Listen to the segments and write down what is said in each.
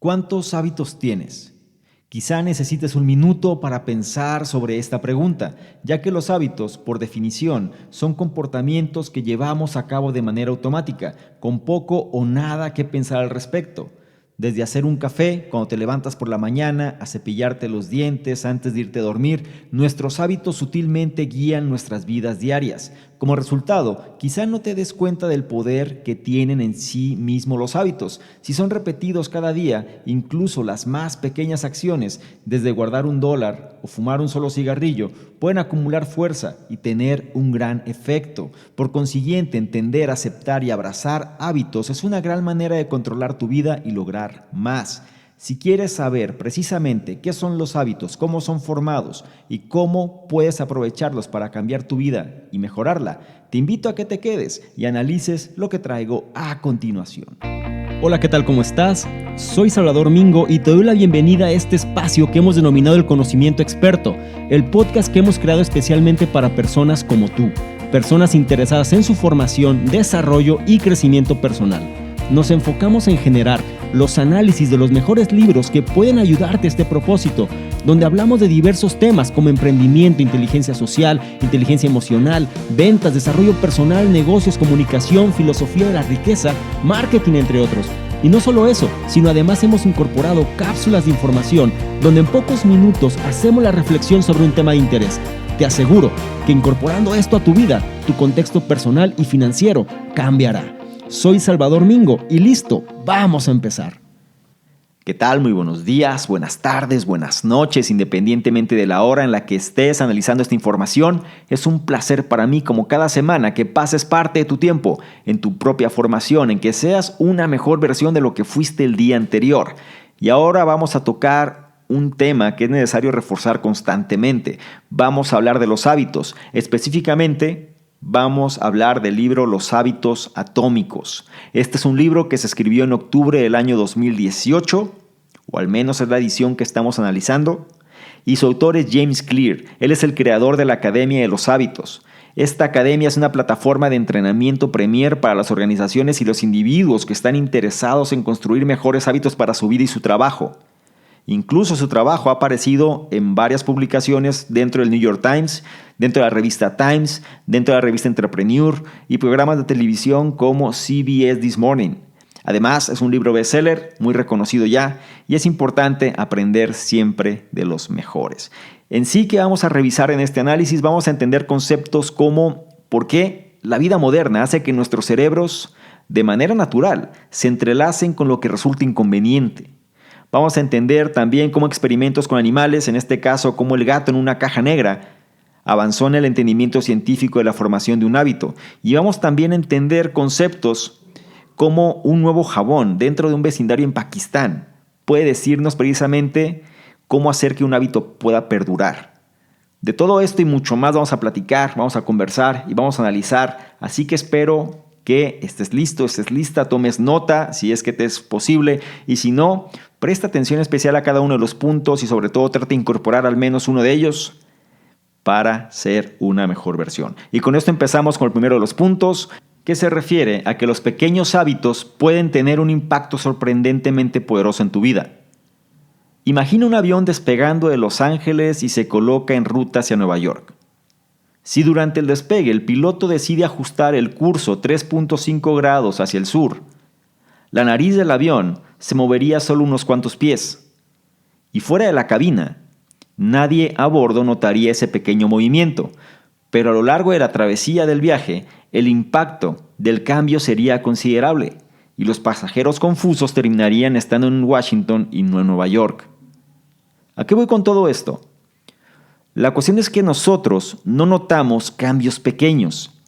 ¿Cuántos hábitos tienes? Quizá necesites un minuto para pensar sobre esta pregunta, ya que los hábitos, por definición, son comportamientos que llevamos a cabo de manera automática, con poco o nada que pensar al respecto. Desde hacer un café cuando te levantas por la mañana, a cepillarte los dientes antes de irte a dormir, nuestros hábitos sutilmente guían nuestras vidas diarias. Como resultado, quizá no te des cuenta del poder que tienen en sí mismos los hábitos. Si son repetidos cada día, incluso las más pequeñas acciones, desde guardar $1 o fumar un solo cigarrillo, pueden acumular fuerza y tener un gran efecto. Por consiguiente, entender, aceptar y abrazar hábitos es una gran manera de controlar tu vida y lograr más. Si quieres saber precisamente qué son los hábitos, cómo son formados y cómo puedes aprovecharlos para cambiar tu vida y mejorarla, te invito a que te quedes y analices lo que traigo a continuación. Hola, ¿qué tal? ¿Cómo estás? Soy Salvador Mingo y te doy la bienvenida a este espacio que hemos denominado El Conocimiento Experto, el podcast que hemos creado especialmente para personas como tú, personas interesadas en su formación, desarrollo y crecimiento personal. Nos enfocamos en generar los análisis de los mejores libros que pueden ayudarte a este propósito, donde hablamos de diversos temas como emprendimiento, inteligencia social, inteligencia emocional, ventas, desarrollo personal, negocios, comunicación, filosofía de la riqueza, marketing, entre otros. Y no solo eso, sino además hemos incorporado cápsulas de información donde en pocos minutos hacemos la reflexión sobre un tema de interés. Te aseguro que incorporando esto a tu vida, tu contexto personal y financiero cambiará. Soy Salvador Mingo y listo, vamos a empezar. ¿Qué tal? Muy buenos días, buenas tardes, buenas noches, independientemente de la hora en la que estés analizando esta información. Es un placer para mí, como cada semana, que pases parte de tu tiempo en tu propia formación, en que seas una mejor versión de lo que fuiste el día anterior. Y ahora vamos a tocar un tema que es necesario reforzar constantemente. Vamos a hablar de los hábitos, específicamente vamos a hablar del libro Los Hábitos Atómicos. Este es un libro que se escribió en octubre del año 2018, o al menos es la edición que estamos analizando, y su autor es James Clear. Él es el creador de la Academia de los Hábitos. Esta academia es una plataforma de entrenamiento premier para las organizaciones y los individuos que están interesados en construir mejores hábitos para su vida y su trabajo. Incluso su trabajo ha aparecido en varias publicaciones dentro del New York Times, dentro de la revista Times, dentro de la revista Entrepreneur y programas de televisión como CBS This Morning. Además, es un libro bestseller, muy reconocido ya, y es importante aprender siempre de los mejores. En sí, que vamos a revisar en este análisis, vamos a entender conceptos como por qué la vida moderna hace que nuestros cerebros, de manera natural, se entrelacen con lo que resulta inconveniente. Vamos a entender también cómo experimentos con animales, en este caso como el gato en una caja negra, avanzó en el entendimiento científico de la formación de un hábito. Y vamos también a entender conceptos como un nuevo jabón dentro de un vecindario en Pakistán puede decirnos precisamente cómo hacer que un hábito pueda perdurar. De todo esto y mucho más vamos a platicar, vamos a conversar y vamos a analizar. Así que espero que estés listo, estés lista, tomes nota si es que te es posible y si no, presta atención especial a cada uno de los puntos y sobre todo trata de incorporar al menos uno de ellos para ser una mejor versión. Y con esto empezamos con el primero de los puntos, que se refiere a que los pequeños hábitos pueden tener un impacto sorprendentemente poderoso en tu vida. Imagina un avión despegando de Los Ángeles y se coloca en ruta hacia Nueva York. Si durante el despegue el piloto decide ajustar el curso 3.5 grados hacia el sur, la nariz del avión se movería solo unos cuantos pies. Y fuera de la cabina, nadie a bordo notaría ese pequeño movimiento, pero a lo largo de la travesía del viaje, el impacto del cambio sería considerable y los pasajeros confusos terminarían estando en Washington y no en Nueva York. ¿A qué voy con todo esto? La cuestión es que nosotros no notamos cambios pequeños,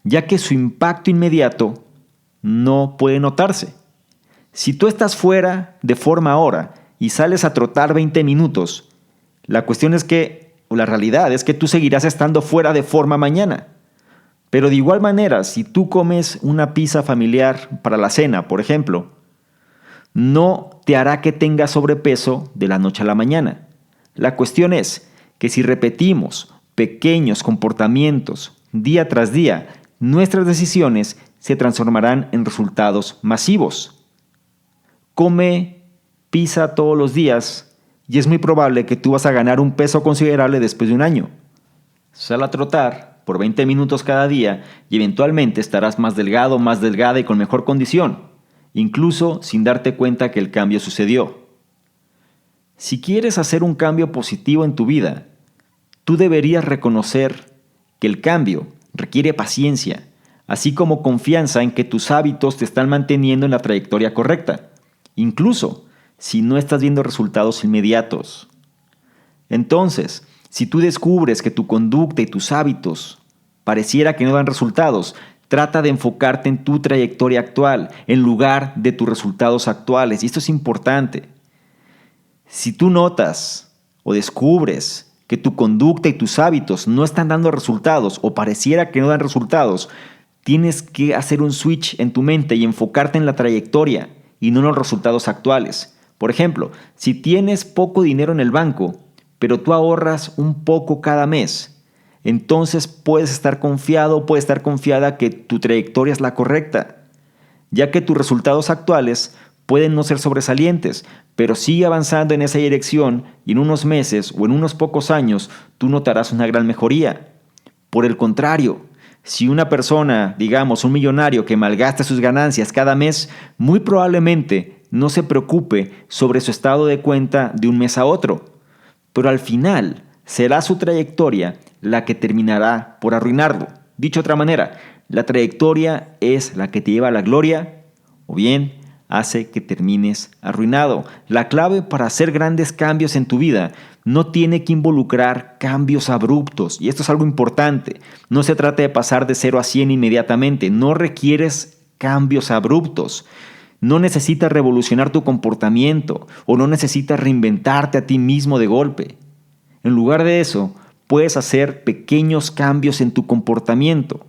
ya que su impacto inmediato no puede notarse. Si tú estás fuera de forma ahora y sales a trotar 20 minutos, la realidad es que tú seguirás estando fuera de forma mañana. Pero de igual manera, si tú comes una pizza familiar para la cena, por ejemplo, no te hará que tengas sobrepeso de la noche a la mañana. La cuestión es que si repetimos pequeños comportamientos día tras día, nuestras decisiones se transformarán en resultados masivos. Come pisa todos los días y es muy probable que tú vas a ganar un peso considerable después de un año. Sal a trotar por 20 minutos cada día y eventualmente estarás más delgado, más delgada y con mejor condición, incluso sin darte cuenta que el cambio sucedió. Si quieres hacer un cambio positivo en tu vida, tú deberías reconocer que el cambio requiere paciencia, así como confianza en que tus hábitos te están manteniendo en la trayectoria correcta, incluso si no estás viendo resultados inmediatos. Entonces, si tú descubres que tu conducta y tus hábitos pareciera que no dan resultados, trata de enfocarte en tu trayectoria actual en lugar de tus resultados actuales. Y esto es importante. Si tú notas o descubres que tu conducta y tus hábitos no están dando resultados o pareciera que no dan resultados, tienes que hacer un switch en tu mente y enfocarte en la trayectoria y no en los resultados actuales. Por ejemplo, si tienes poco dinero en el banco, pero tú ahorras un poco cada mes, entonces puedes estar confiado o puedes estar confiada que tu trayectoria es la correcta, ya que tus resultados actuales pueden no ser sobresalientes, pero sigue avanzando en esa dirección y en unos meses o en unos pocos años tú notarás una gran mejoría. Por el contrario, si una persona, digamos un millonario que malgasta sus ganancias cada mes, muy probablemente no se preocupe sobre su estado de cuenta de un mes a otro, pero al final será su trayectoria la que terminará por arruinarlo. Dicho de otra manera, la trayectoria es la que te lleva a la gloria o bien hace que termines arruinado. La clave para hacer grandes cambios en tu vida no tiene que involucrar cambios abruptos. Y esto es algo importante. No se trata de pasar de 0 a 100 inmediatamente. No requieres cambios abruptos. No necesitas revolucionar tu comportamiento o no necesitas reinventarte a ti mismo de golpe. En lugar de eso, puedes hacer pequeños cambios en tu comportamiento,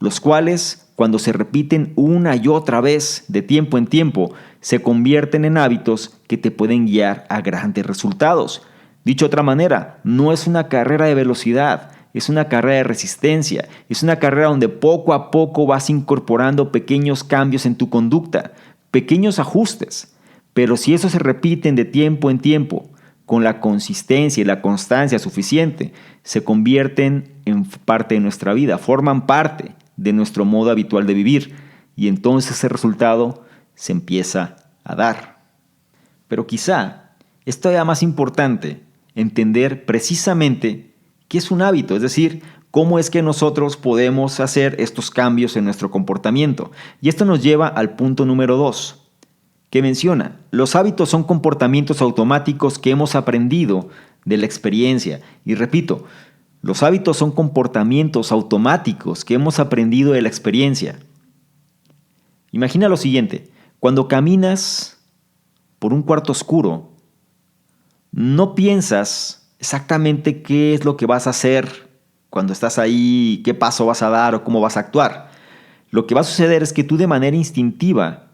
los cuales, cuando se repiten una y otra vez de tiempo en tiempo, se convierten en hábitos que te pueden guiar a grandes resultados. Dicho de otra manera, no es una carrera de velocidad, es una carrera de resistencia, es una carrera donde poco a poco vas incorporando pequeños cambios en tu conducta, pequeños ajustes, pero si esos se repiten de tiempo en tiempo, con la consistencia y la constancia suficiente, se convierten en parte de nuestra vida, forman parte de nuestro modo habitual de vivir y entonces ese resultado se empieza a dar. Pero quizá es todavía más importante entender precisamente qué es un hábito, es decir, cómo es que nosotros podemos hacer estos cambios en nuestro comportamiento. Y esto nos lleva al punto número 2, que menciona, los hábitos son comportamientos automáticos que hemos aprendido de la experiencia. Y repito, los hábitos son comportamientos automáticos que hemos aprendido de la experiencia. Imagina lo siguiente, cuando caminas por un cuarto oscuro, no piensas exactamente qué es lo que vas a hacer cuando estás ahí, qué paso vas a dar o cómo vas a actuar. Lo que va a suceder es que tú de manera instintiva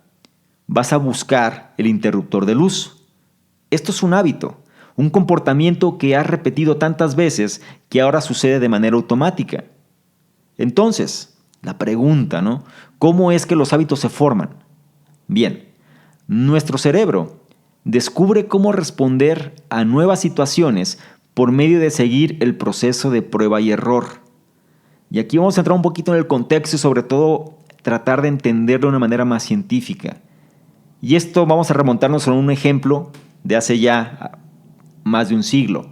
vas a buscar el interruptor de luz. Esto es un hábito, un comportamiento que has repetido tantas veces que ahora sucede de manera automática. Entonces, la pregunta, ¿no? ¿Cómo es que los hábitos se forman? Bien, nuestro cerebro descubre cómo responder a nuevas situaciones por medio de seguir el proceso de prueba y error. Y aquí vamos a entrar un poquito en el contexto y sobre todo tratar de entenderlo de una manera más científica. Y esto vamos a remontarnos a un ejemplo de hace ya más de un siglo.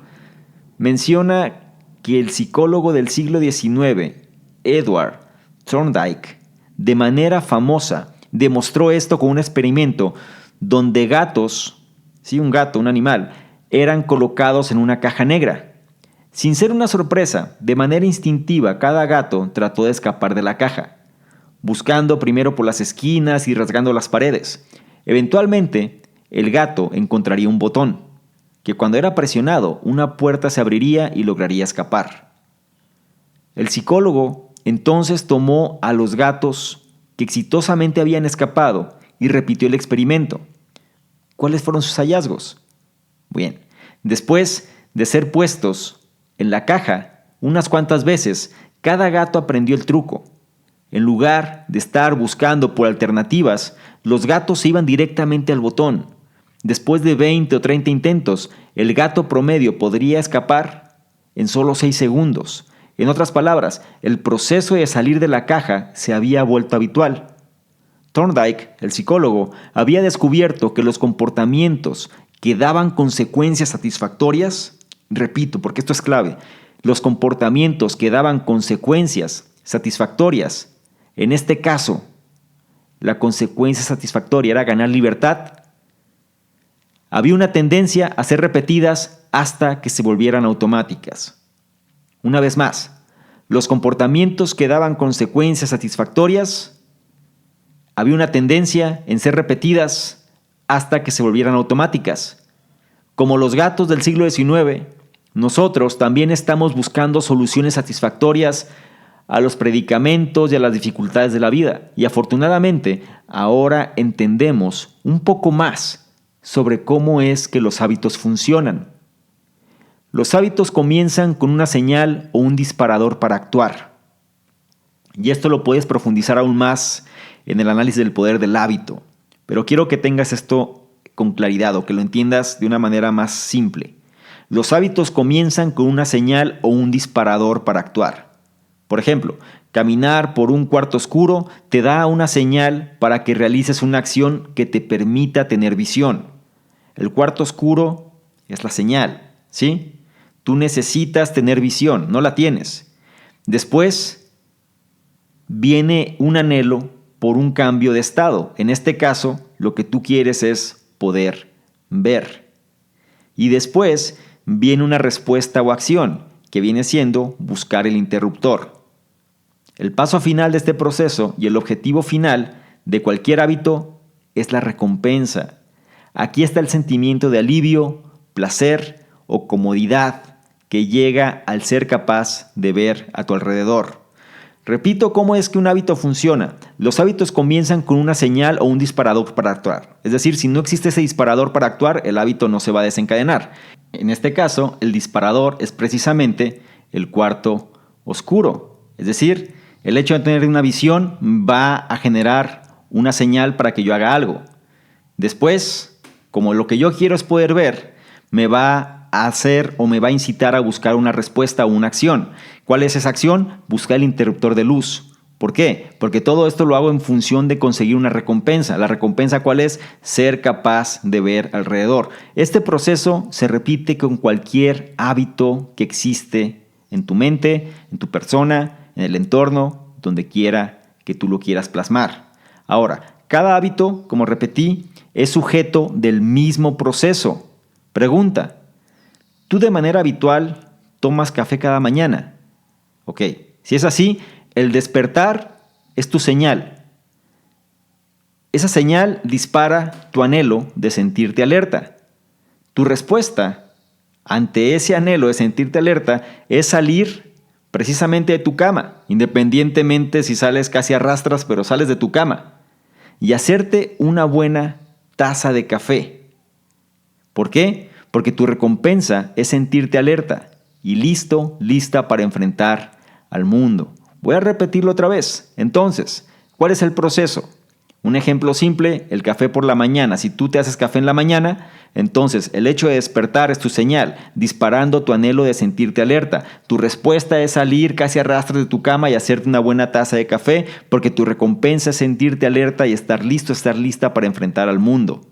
Menciona que el psicólogo del siglo XIX, Edward Thorndike, de manera famosa, demostró esto con un experimento donde gatos, sí, un gato, un animal, eran colocados en una caja negra. Sin ser una sorpresa, de manera instintiva, cada gato trató de escapar de la caja, buscando primero por las esquinas y rasgando las paredes. Eventualmente, el gato encontraría un botón, que cuando era presionado, una puerta se abriría y lograría escapar. El psicólogo entonces tomó a los gatos que exitosamente habían escapado y repitió el experimento. ¿Cuáles fueron sus hallazgos? Bien, después de ser puestos en la caja unas cuantas veces, cada gato aprendió el truco. En lugar de estar buscando por alternativas, los gatos se iban directamente al botón. Después de 20 o 30 intentos, el gato promedio podría escapar en solo 6 segundos. En otras palabras, el proceso de salir de la caja se había vuelto habitual. Thorndike, el psicólogo, había descubierto que los comportamientos que daban consecuencias satisfactorias, repito, porque esto es clave, los comportamientos que daban consecuencias satisfactorias, en este caso, la consecuencia satisfactoria era ganar libertad, había una tendencia a ser repetidas hasta que se volvieran automáticas. Una vez más, los comportamientos que daban consecuencias satisfactorias, había una tendencia en ser repetidas hasta que se volvieran automáticas. Como los gatos del siglo XIX, nosotros también estamos buscando soluciones satisfactorias a los predicamentos y a las dificultades de la vida. Y afortunadamente, ahora entendemos un poco más sobre cómo es que los hábitos funcionan. Los hábitos comienzan con una señal o un disparador para actuar. Y esto lo puedes profundizar aún más en el análisis del poder del hábito. Pero quiero que tengas esto con claridad o que lo entiendas de una manera más simple. Los hábitos comienzan con una señal o un disparador para actuar. Por ejemplo, caminar por un cuarto oscuro te da una señal para que realices una acción que te permita tener visión. El cuarto oscuro es la señal, ¿sí? Tú necesitas tener visión, no la tienes. Después viene un anhelo por un cambio de estado. En este caso, lo que tú quieres es poder ver. Y después viene una respuesta o acción, que viene siendo buscar el interruptor. El paso final de este proceso y el objetivo final de cualquier hábito es la recompensa. Aquí está el sentimiento de alivio, placer o comodidad que llega al ser capaz de ver a tu alrededor. Repito cómo es que un hábito funciona. Los hábitos comienzan con una señal o un disparador para actuar. Es decir, si no existe ese disparador para actuar, el hábito no se va a desencadenar. En este caso, el disparador es precisamente el cuarto oscuro. Es decir, el hecho de tener una visión va a generar una señal para que yo haga algo. Después, como lo que yo quiero es poder ver, me va a hacer o me va a incitar a buscar una respuesta o una acción. ¿Cuál es esa acción? Buscar el interruptor de luz. ¿Por qué? Porque todo esto lo hago en función de conseguir una recompensa. ¿La recompensa cuál es? Ser capaz de ver alrededor. Este proceso se repite con cualquier hábito que existe en tu mente, en tu persona, en el entorno, donde quiera que tú lo quieras plasmar. Ahora, cada hábito, como repetí, es sujeto del mismo proceso. Pregunta, ¿tú de manera habitual tomas café cada mañana? Ok, si es así, el despertar es tu señal. Esa señal dispara tu anhelo de sentirte alerta. Tu respuesta ante ese anhelo de sentirte alerta es salir precisamente de tu cama, independientemente si sales casi a rastras, pero sales de tu cama, y hacerte una buena taza de café. ¿Por qué? Porque tu recompensa es sentirte alerta y lista para enfrentar al mundo. Voy a repetirlo otra vez. Entonces, ¿cuál es el proceso? Un ejemplo simple, el café por la mañana. Si tú te haces café en la mañana, entonces el hecho de despertar es tu señal, disparando tu anhelo de sentirte alerta. Tu respuesta es salir casi a rastras de tu cama y hacerte una buena taza de café, porque tu recompensa es sentirte alerta y estar lista para enfrentar al mundo.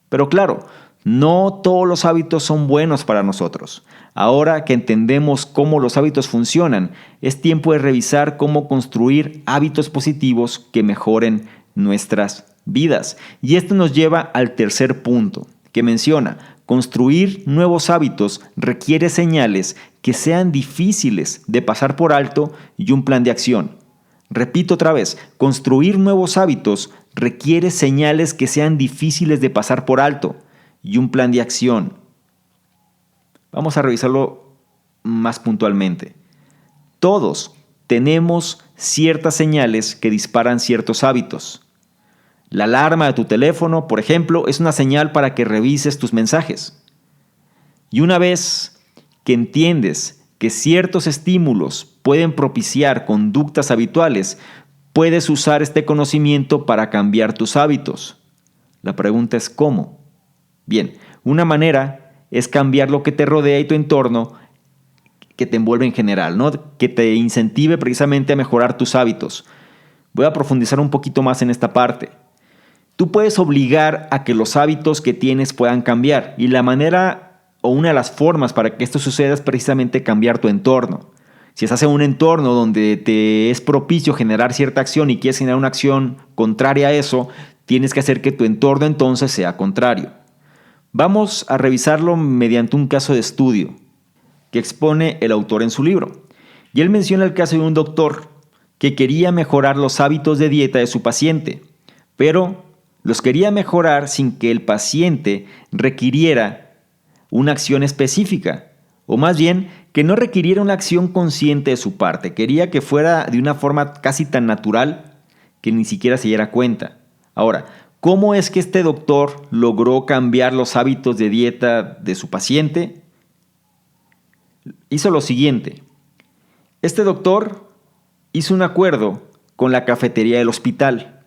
Pero claro, no todos los hábitos son buenos para nosotros. Ahora que entendemos cómo los hábitos funcionan, es tiempo de revisar cómo construir hábitos positivos que mejoren nuestras vidas. Y esto nos lleva al tercer punto, que menciona: construir nuevos hábitos requiere señales que sean difíciles de pasar por alto y un plan de acción. Repito otra vez, construir nuevos hábitos requiere señales que sean difíciles de pasar por alto y un plan de acción. Vamos a revisarlo más puntualmente. Todos tenemos ciertas señales que disparan ciertos hábitos. La alarma de tu teléfono, por ejemplo, es una señal para que revises tus mensajes. Y una vez que entiendes que ciertos estímulos pueden propiciar conductas habituales, puedes usar este conocimiento para cambiar tus hábitos. La pregunta es ¿cómo? Bien, una manera es cambiar lo que te rodea y tu entorno que te envuelve en general, ¿no? Que te incentive precisamente a mejorar tus hábitos. Voy a profundizar un poquito más en esta parte. Tú puedes obligar a que los hábitos que tienes puedan cambiar, y la manera o una de las formas para que esto suceda es precisamente cambiar tu entorno. Si estás en un entorno donde te es propicio generar cierta acción y quieres generar una acción contraria a eso, tienes que hacer que tu entorno entonces sea contrario. Vamos a revisarlo mediante un caso de estudio que expone el autor en su libro. Y él menciona el caso de un doctor que quería mejorar los hábitos de dieta de su paciente, pero los quería mejorar sin que el paciente requiriera una acción específica, o más bien que no requiriera una acción consciente de su parte. Quería que fuera de una forma casi tan natural que ni siquiera se diera cuenta. Ahora, ¿cómo es que este doctor logró cambiar los hábitos de dieta de su paciente? Hizo lo siguiente. Este doctor hizo un acuerdo con la cafetería del hospital.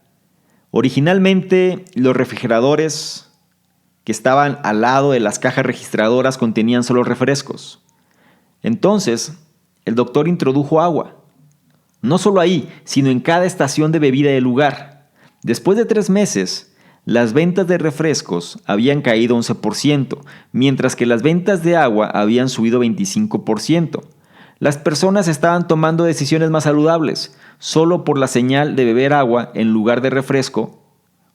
Originalmente, los refrigeradores que estaban al lado de las cajas registradoras contenían solo refrescos. Entonces, el doctor introdujo agua. No solo ahí, sino en cada estación de bebida del lugar. Después de 3 meses, las ventas de refrescos habían caído 11%, mientras que las ventas de agua habían subido 25%. Las personas estaban tomando decisiones más saludables, solo por la señal de beber agua en lugar de refresco,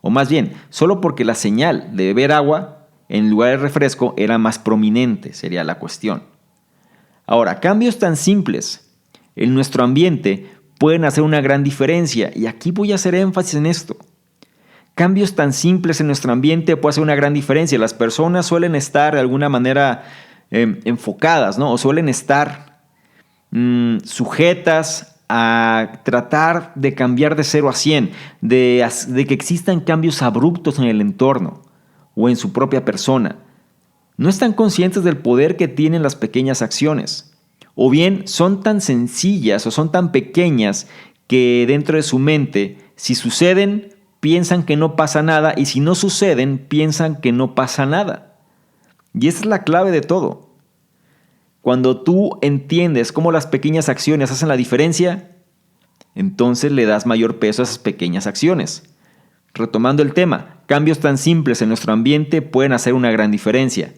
o más bien, solo porque la señal de beber agua en lugar de refresco era más prominente, sería la cuestión. Ahora, cambios tan simples en nuestro ambiente pueden hacer una gran diferencia, y aquí voy a hacer énfasis en esto. Cambios tan simples en nuestro ambiente pueden hacer una gran diferencia. Las personas suelen estar de alguna manera enfocadas, ¿no? O suelen estar sujetas a tratar de cambiar de 0 a 100, de que existan cambios abruptos en el entorno o en su propia persona. No están conscientes del poder que tienen las pequeñas acciones. O bien son tan sencillas o son tan pequeñas que dentro de su mente, si suceden, piensan que no pasa nada, y si no suceden, piensan que no pasa nada. Y esa es la clave de todo. Cuando tú entiendes cómo las pequeñas acciones hacen la diferencia, entonces le das mayor peso a esas pequeñas acciones. Retomando el tema, cambios tan simples en nuestro ambiente pueden hacer una gran diferencia.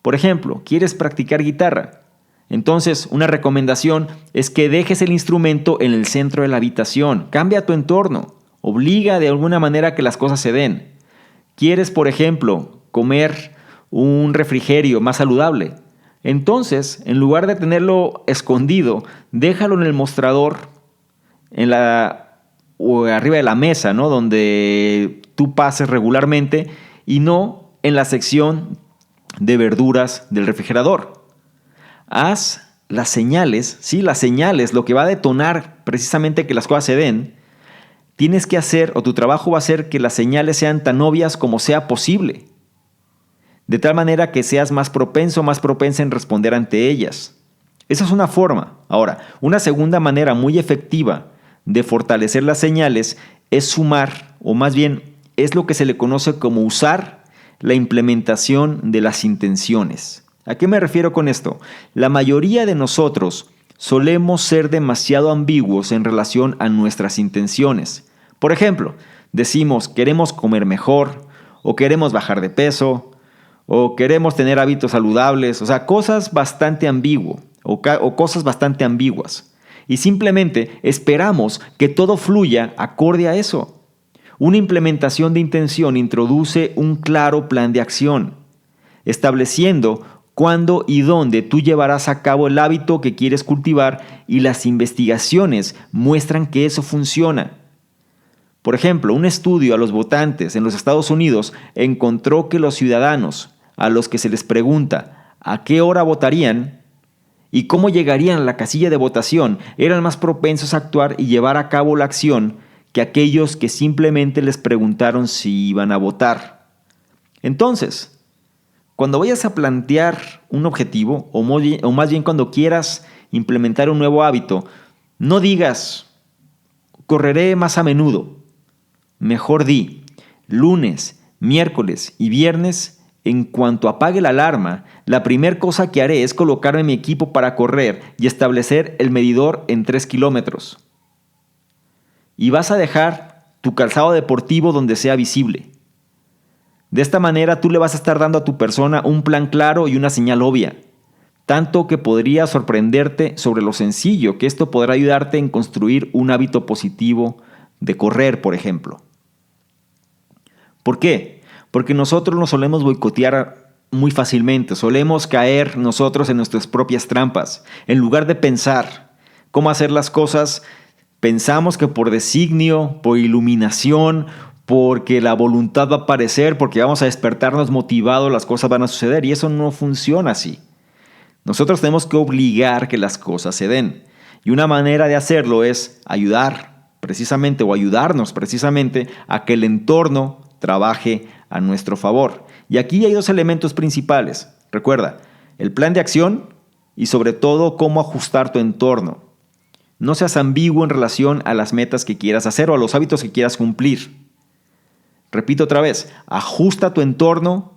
Por ejemplo, ¿quieres practicar guitarra? Entonces, una recomendación es que dejes el instrumento en el centro de la habitación. Cambia tu entorno. Obliga de alguna manera a que las cosas se den. ¿Quieres, por ejemplo, comer un refrigerio más saludable? Entonces, en lugar de tenerlo escondido, déjalo en el mostrador o arriba de la mesa, ¿no? Donde tú pases regularmente, y no en la sección de verduras del refrigerador. Haz las señales, ¿sí? Las señales, lo que va a detonar precisamente que las cosas se den. Tienes que hacer, o tu trabajo va a ser que las señales sean tan obvias como sea posible, de tal manera que seas más propenso, más propensa en responder ante ellas. Esa es una forma. Ahora, una segunda manera muy efectiva de fortalecer las señales es sumar, o más bien es lo que se le conoce como usar la implementación de las intenciones. ¿A qué me refiero con esto? La mayoría de nosotros solemos ser demasiado ambiguos en relación a nuestras intenciones. Por ejemplo, decimos queremos comer mejor, o queremos bajar de peso, o queremos tener hábitos saludables, o sea, cosas bastante ambiguas o cosas bastante ambiguas. Y simplemente esperamos que todo fluya acorde a eso. Una implementación de intención introduce un claro plan de acción, estableciendo cuándo y dónde tú llevarás a cabo el hábito que quieres cultivar, y las investigaciones muestran que eso funciona. Por ejemplo, un estudio a los votantes en los Estados Unidos encontró que los ciudadanos a los que se les pregunta a qué hora votarían y cómo llegarían a la casilla de votación eran más propensos a actuar y llevar a cabo la acción que aquellos que simplemente les preguntaron si iban a votar. Entonces, cuando vayas a plantear un objetivo, o más bien cuando quieras implementar un nuevo hábito, no digas, correré más a menudo. Mejor di, lunes, miércoles y viernes En cuanto apague la alarma, la primera cosa que haré es colocarme mi equipo para correr y establecer el medidor en 3 kilómetros. Y vas a dejar tu calzado deportivo donde sea visible. De esta manera tú le vas a estar dando a tu persona un plan claro y una señal obvia, tanto que podría sorprenderte sobre lo sencillo que esto podrá ayudarte en construir un hábito positivo de correr, por ejemplo. ¿Por qué? Porque nosotros nos solemos boicotear muy fácilmente, solemos caer nosotros en nuestras propias trampas. En lugar de pensar cómo hacer las cosas, pensamos que por designio, por iluminación, porque la voluntad va a aparecer, porque vamos a despertarnos motivados, las cosas van a suceder, y eso no funciona así. Nosotros tenemos que obligar que las cosas se den. Y una manera de hacerlo es ayudarnos precisamente a que el entorno trabaje a nuestro favor. Y aquí hay dos elementos principales. Recuerda, el plan de acción y sobre todo cómo ajustar tu entorno. No seas ambiguo en relación a las metas que quieras hacer o a los hábitos que quieras cumplir. Repito otra vez, ajusta tu entorno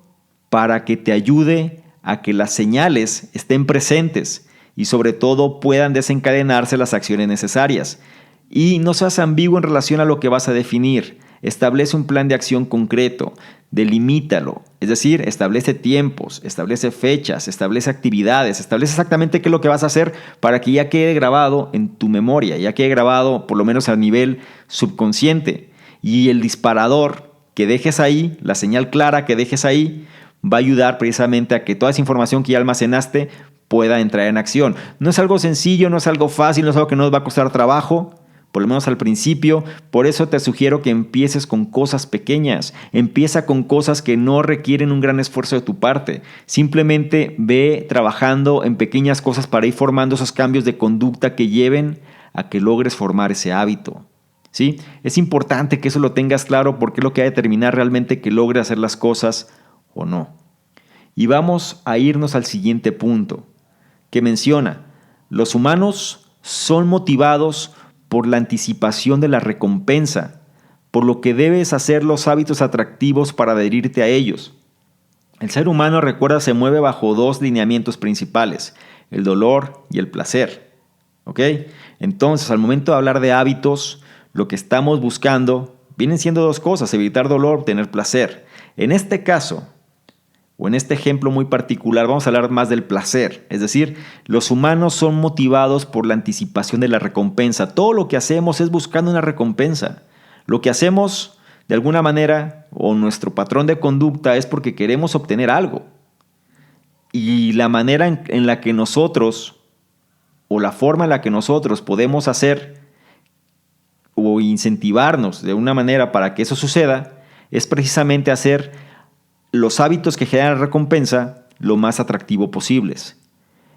para que te ayude a que las señales estén presentes y sobre todo puedan desencadenarse las acciones necesarias. Y no seas ambiguo en relación a lo que vas a definir. Establece un plan de acción concreto, delimítalo, es decir, establece tiempos, establece fechas, establece actividades, establece exactamente qué es lo que vas a hacer para que ya quede grabado en tu memoria, ya quede grabado por lo menos a nivel subconsciente. Y el disparador que dejes ahí, la señal clara que dejes ahí, va a ayudar precisamente a que toda esa información que ya almacenaste pueda entrar en acción. No es algo sencillo, no es algo fácil, no es algo que no nos va a costar trabajo, por lo menos al principio. Por eso te sugiero que empieces con cosas pequeñas. Empieza con cosas que no requieren un gran esfuerzo de tu parte. Simplemente ve trabajando en pequeñas cosas para ir formando esos cambios de conducta que lleven a que logres formar ese hábito. ¿Sí? Es importante que eso lo tengas claro porque es lo que va a determinar realmente que logres hacer las cosas o no. Y vamos a irnos al siguiente punto, que menciona: los humanos son motivados por la anticipación de la recompensa, por lo que debes hacer los hábitos atractivos para adherirte a ellos. El ser humano, recuerda, se mueve bajo dos lineamientos principales: el dolor y el placer. ¿Ok? Entonces, al momento de hablar de hábitos, lo que estamos buscando vienen siendo dos cosas: evitar dolor, obtener placer. En este caso, o en este ejemplo muy particular, vamos a hablar más del placer. Es decir, los humanos son motivados por la anticipación de la recompensa. Todo lo que hacemos es buscando una recompensa. Lo que hacemos, de alguna manera, o nuestro patrón de conducta, es porque queremos obtener algo. Y la manera en la que nosotros, o la forma en la que nosotros podemos hacer o incentivarnos de una manera para que eso suceda, es precisamente hacer los hábitos que generan recompensa lo más atractivo posibles.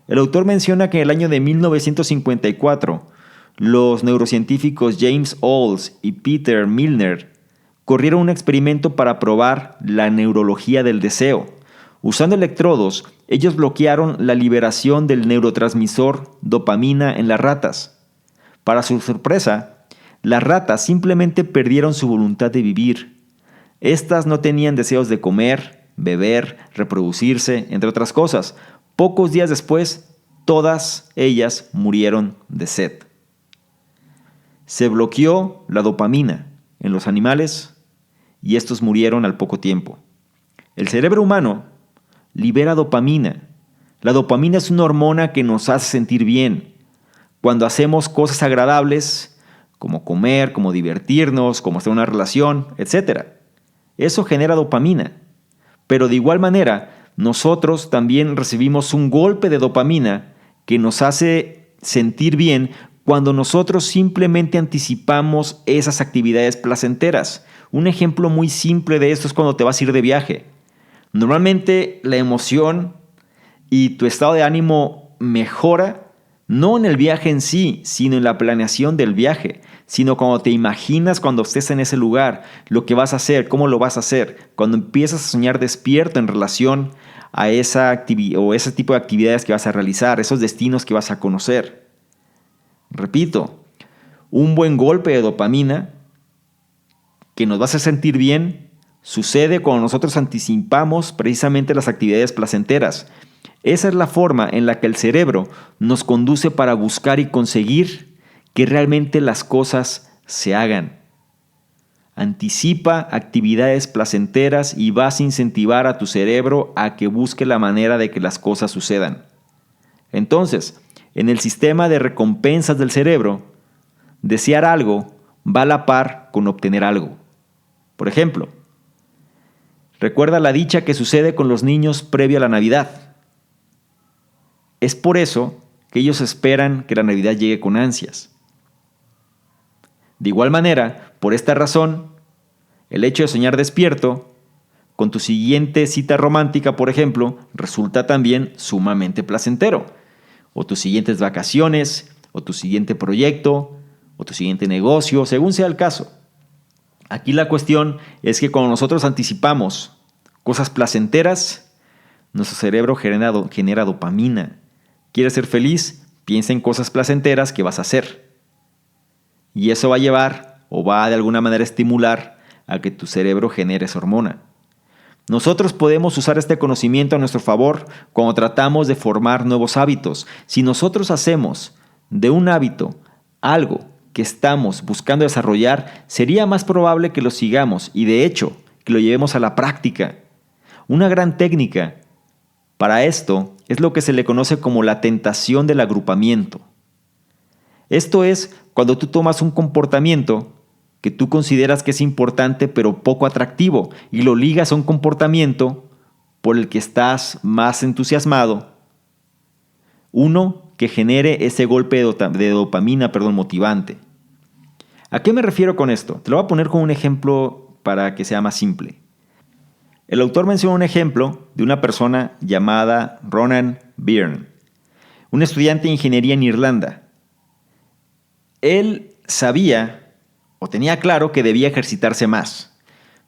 El autor menciona que en el año de 1954, los neurocientíficos James Olds y Peter Milner corrieron un experimento para probar la neurología del deseo. Usando electrodos, ellos bloquearon la liberación del neurotransmisor dopamina en las ratas. Para su sorpresa, las ratas simplemente perdieron su voluntad de vivir. Estas no tenían deseos de comer, beber, reproducirse, entre otras cosas. Pocos días después, todas ellas murieron de sed. Se bloqueó la dopamina en los animales y estos murieron al poco tiempo. El cerebro humano libera dopamina. La dopamina es una hormona que nos hace sentir bien. Cuando hacemos cosas agradables, como comer, como divertirnos, como hacer una relación, etc. Eso genera dopamina. Pero de igual manera, nosotros también recibimos un golpe de dopamina que nos hace sentir bien cuando nosotros simplemente anticipamos esas actividades placenteras. Un ejemplo muy simple de esto es cuando te vas a ir de viaje. Normalmente la emoción y tu estado de ánimo mejora no en el viaje en sí, sino en la planeación del viaje, sino cuando te imaginas cuando estés en ese lugar, lo que vas a hacer, cómo lo vas a hacer, cuando empiezas a soñar despierto en relación a esa actividad o ese tipo de actividades que vas a realizar, esos destinos que vas a conocer. Repito, un buen golpe de dopamina que nos va a hacer sentir bien Sucede cuando nosotros anticipamos precisamente las actividades placenteras. Esa es la forma en la que el cerebro nos conduce para buscar y conseguir que realmente las cosas se hagan. Anticipa actividades placenteras y vas a incentivar a tu cerebro a que busque la manera de que las cosas sucedan. Entonces, en el sistema de recompensas del cerebro, desear algo va a la par con obtener algo. Por ejemplo, recuerda la dicha que sucede con los niños previo a la Navidad. Es por eso que ellos esperan que la Navidad llegue con ansias. De igual manera, por esta razón, el hecho de soñar despierto con tu siguiente cita romántica, por ejemplo, resulta también sumamente placentero. O tus siguientes vacaciones, o tu siguiente proyecto, o tu siguiente negocio, según sea el caso. Aquí la cuestión es que cuando nosotros anticipamos cosas placenteras, nuestro cerebro genera dopamina. ¿Quieres ser feliz? Piensa en cosas placenteras que vas a hacer. Y eso va a llevar o va de alguna manera a estimular a que tu cerebro genere esa hormona. Nosotros podemos usar este conocimiento a nuestro favor cuando tratamos de formar nuevos hábitos. Si nosotros hacemos de un hábito algo que estamos buscando desarrollar, sería más probable que lo sigamos y de hecho que lo llevemos a la práctica. Una gran técnica para esto es lo que se le conoce como la tentación del agrupamiento. Esto es cuando tú tomas un comportamiento que tú consideras que es importante pero poco atractivo y lo ligas a un comportamiento por el que estás más entusiasmado. Uno que genere ese golpe de dopamina motivante. ¿A qué me refiero con esto? Te lo voy a poner con un ejemplo para que sea más simple. El autor menciona un ejemplo de una persona llamada Ronan Byrne, un estudiante de ingeniería en Irlanda. Él sabía o tenía claro que debía ejercitarse más,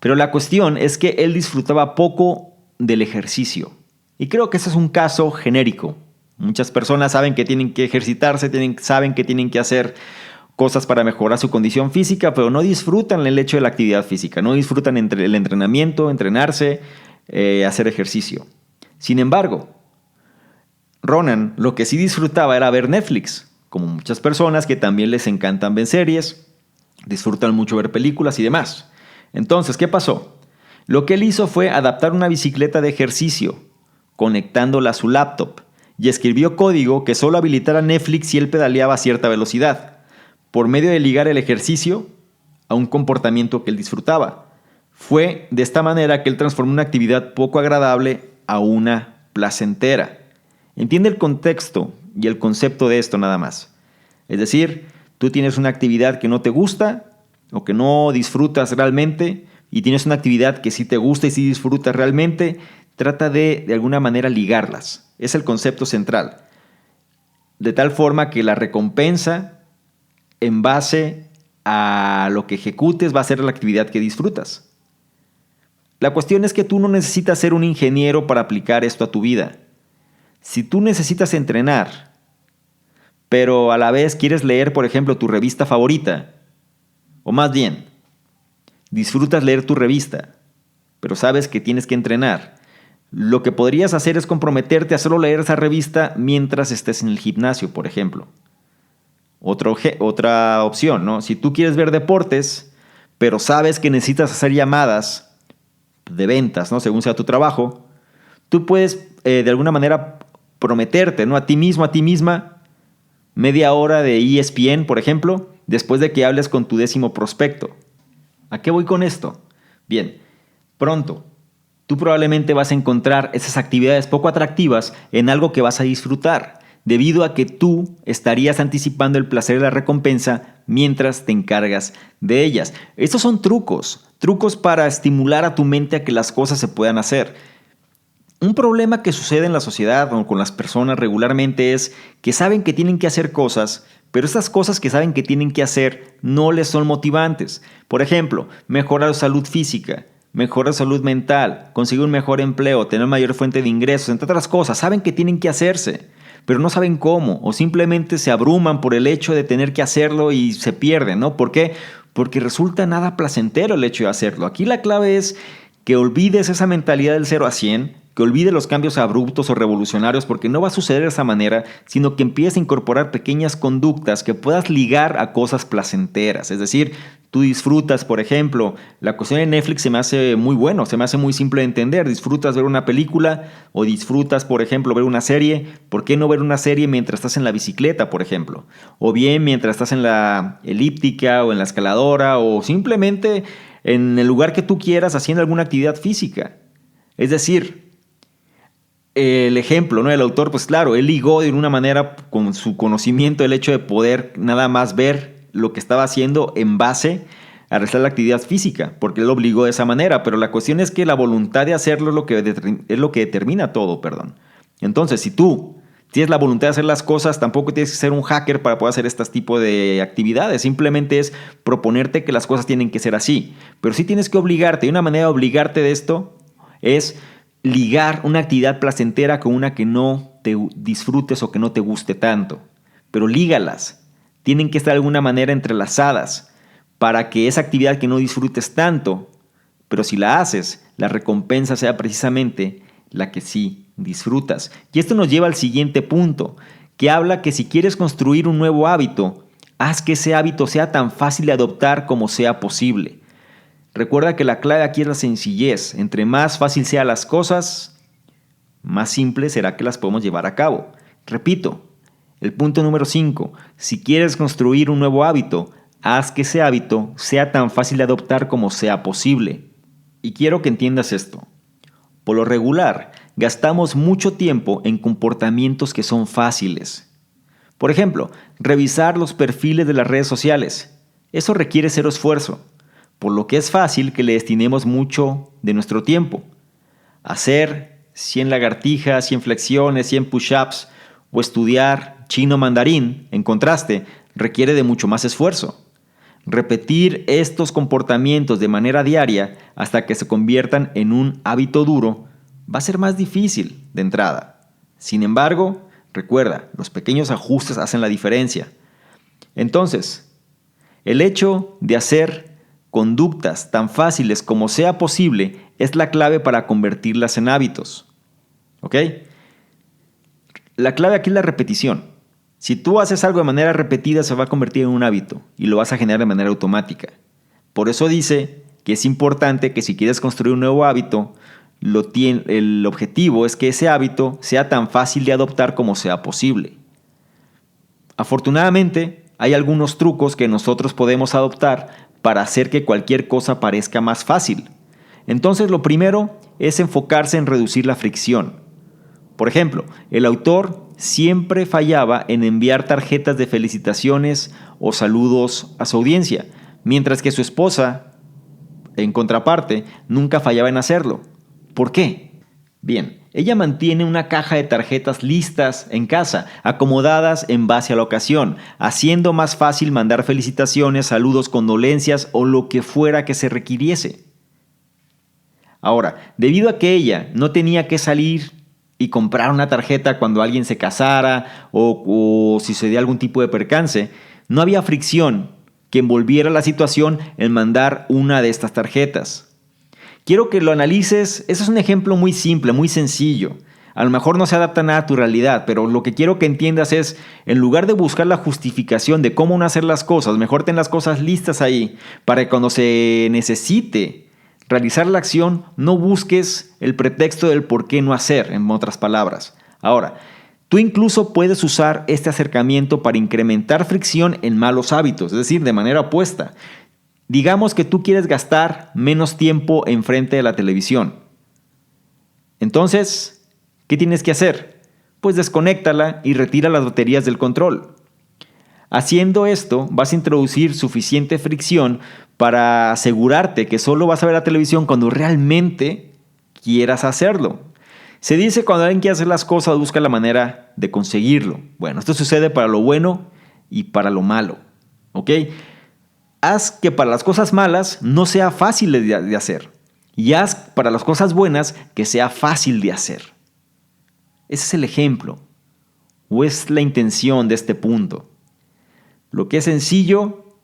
pero la cuestión es que él disfrutaba poco del ejercicio. Y creo que ese es un caso genérico. Muchas personas saben que tienen que ejercitarse, saben que tienen que hacer cosas para mejorar su condición física, pero no disfrutan el hecho de la actividad física, no disfrutan el entrenamiento, entrenarse, hacer ejercicio. Sin embargo, Ronan lo que sí disfrutaba era ver Netflix, como muchas personas que también les encantan ver series, disfrutan mucho ver películas y demás. Entonces, ¿qué pasó? Lo que él hizo fue adaptar una bicicleta de ejercicio, conectándola a su laptop, y escribió código que solo habilitara Netflix si él pedaleaba a cierta velocidad, por medio de ligar el ejercicio a un comportamiento que él disfrutaba. Fue de esta manera que él transformó una actividad poco agradable a una placentera. Entiende el contexto y el concepto de esto nada más. Es decir, tú tienes una actividad que no te gusta o que no disfrutas realmente y tienes una actividad que sí te gusta y sí disfrutas realmente, trata de alguna manera ligarlas. Es el concepto central. De tal forma que la recompensa en base a lo que ejecutes va a ser la actividad que disfrutas. La cuestión es que tú no necesitas ser un ingeniero para aplicar esto a tu vida. Si tú necesitas entrenar, pero a la vez quieres leer, por ejemplo, tu revista favorita, o más bien, disfrutas leer tu revista, pero sabes que tienes que entrenar, lo que podrías hacer es comprometerte a solo leer esa revista mientras estés en el gimnasio, por ejemplo. Otra opción, ¿no? Si tú quieres ver deportes, pero sabes que necesitas hacer llamadas de ventas, ¿no? Según sea tu trabajo, tú puedes de alguna manera prometerte, ¿no? A ti mismo, a ti misma, media hora de ESPN, por ejemplo, después de que hables con tu 10º prospecto. ¿A qué voy con esto? Bien, pronto, tú probablemente vas a encontrar esas actividades poco atractivas en algo que vas a disfrutar, debido a que tú estarías anticipando el placer de la recompensa mientras te encargas de ellas. Estos son trucos para estimular a tu mente a que las cosas se puedan hacer. Un problema que sucede en la sociedad o con las personas regularmente es que saben que tienen que hacer cosas, pero esas cosas que saben que tienen que hacer no les son motivantes. Por ejemplo, mejorar salud física, mejorar salud mental, conseguir un mejor empleo, tener mayor fuente de ingresos, entre otras cosas. Saben que tienen que hacerse, pero no saben cómo, o simplemente se abruman por el hecho de tener que hacerlo y se pierden, ¿no? ¿Por qué? Porque resulta nada placentero el hecho de hacerlo. Aquí la clave es que olvides esa mentalidad del 0 a 100, que olvides los cambios abruptos o revolucionarios, porque no va a suceder de esa manera, sino que empieces a incorporar pequeñas conductas que puedas ligar a cosas placenteras. Es decir, tú disfrutas, por ejemplo, la cuestión de Netflix se me hace muy bueno, se me hace muy simple de entender. Disfrutas ver una película o disfrutas, por ejemplo, ver una serie. ¿Por qué no ver una serie mientras estás en la bicicleta, por ejemplo? O bien mientras estás en la elíptica o en la escaladora o simplemente en el lugar que tú quieras haciendo alguna actividad física. Es decir, el ejemplo, ¿no? El autor, pues claro, él ligó de una manera con su conocimiento el hecho de poder nada más ver lo que estaba haciendo en base a realizar la actividad física, porque él lo obligó de esa manera, pero la cuestión es que la voluntad de hacerlo es lo que determina todo, perdón. Entonces, si tú tienes la voluntad de hacer las cosas, tampoco tienes que ser un hacker para poder hacer este tipo de actividades, simplemente es proponerte que las cosas tienen que ser así, pero sí tienes que obligarte, y una manera de obligarte de esto es ligar una actividad placentera con una que no te disfrutes o que no te guste tanto. Pero lígalas. Tienen que estar de alguna manera entrelazadas para que esa actividad que no disfrutes tanto, pero si la haces, la recompensa sea precisamente la que sí disfrutas. Y esto nos lleva al siguiente punto, que habla que si quieres construir un nuevo hábito, haz que ese hábito sea tan fácil de adoptar como sea posible. Recuerda que la clave aquí es la sencillez. Entre más fácil sean las cosas, más simple será que las podemos llevar a cabo. Repito, el punto número 5. Si quieres construir un nuevo hábito, haz que ese hábito sea tan fácil de adoptar como sea posible. Y quiero que entiendas esto. Por lo regular, gastamos mucho tiempo en comportamientos que son fáciles. Por ejemplo, revisar los perfiles de las redes sociales. Eso requiere cero esfuerzo, por lo que es fácil que le destinemos mucho de nuestro tiempo. Hacer 100 lagartijas, 100 flexiones, 100 push-ups o estudiar chino mandarín, en contraste, requiere de mucho más esfuerzo. Repetir estos comportamientos de manera diaria hasta que se conviertan en un hábito duro va a ser más difícil de entrada. Sin embargo, recuerda, los pequeños ajustes hacen la diferencia. Entonces, el hecho de hacer conductas tan fáciles como sea posible es la clave para convertirlas en hábitos. ¿Ok? La clave aquí es la repetición. Si tú haces algo de manera repetida, se va a convertir en un hábito y lo vas a generar de manera automática. Por eso dice que es importante que si quieres construir un nuevo hábito, el objetivo es que ese hábito sea tan fácil de adoptar como sea posible. Afortunadamente, hay algunos trucos que nosotros podemos adoptar para hacer que cualquier cosa parezca más fácil. Entonces, lo primero es enfocarse en reducir la fricción. Por ejemplo, el autor siempre fallaba en enviar tarjetas de felicitaciones o saludos a su audiencia, mientras que su esposa, en contraparte, nunca fallaba en hacerlo. ¿Por qué? Bien, ella mantiene una caja de tarjetas listas en casa, acomodadas en base a la ocasión, haciendo más fácil mandar felicitaciones, saludos, condolencias o lo que fuera que se requiriese. Ahora, debido a que ella no tenía que salir y comprar una tarjeta cuando alguien se casara o si sucedía algún tipo de percance, no había fricción que envolviera la situación en mandar una de estas tarjetas. Quiero que lo analices. Ese es un ejemplo muy simple, muy sencillo. A lo mejor no se adapta nada a tu realidad, pero lo que quiero que entiendas es, en lugar de buscar la justificación de cómo no hacer las cosas, mejor ten las cosas listas ahí para que cuando se necesite realizar la acción, no busques el pretexto del por qué no hacer, en otras palabras. Ahora, tú incluso puedes usar este acercamiento para incrementar fricción en malos hábitos, es decir, de manera opuesta. Digamos que tú quieres gastar menos tiempo enfrente de la televisión. Entonces, ¿qué tienes que hacer? Pues desconéctala y retira las baterías del control. Haciendo esto, vas a introducir suficiente fricción para asegurarte que solo vas a ver la televisión cuando realmente quieras hacerlo. Se dice cuando alguien quiere hacer las cosas, busca la manera de conseguirlo. Bueno, esto sucede para lo bueno y para lo malo. ¿Ok? Haz que para las cosas malas no sea fácil de hacer. Y haz para las cosas buenas que sea fácil de hacer. Ese es el ejemplo. O es la intención de este punto. Lo que es sencillo,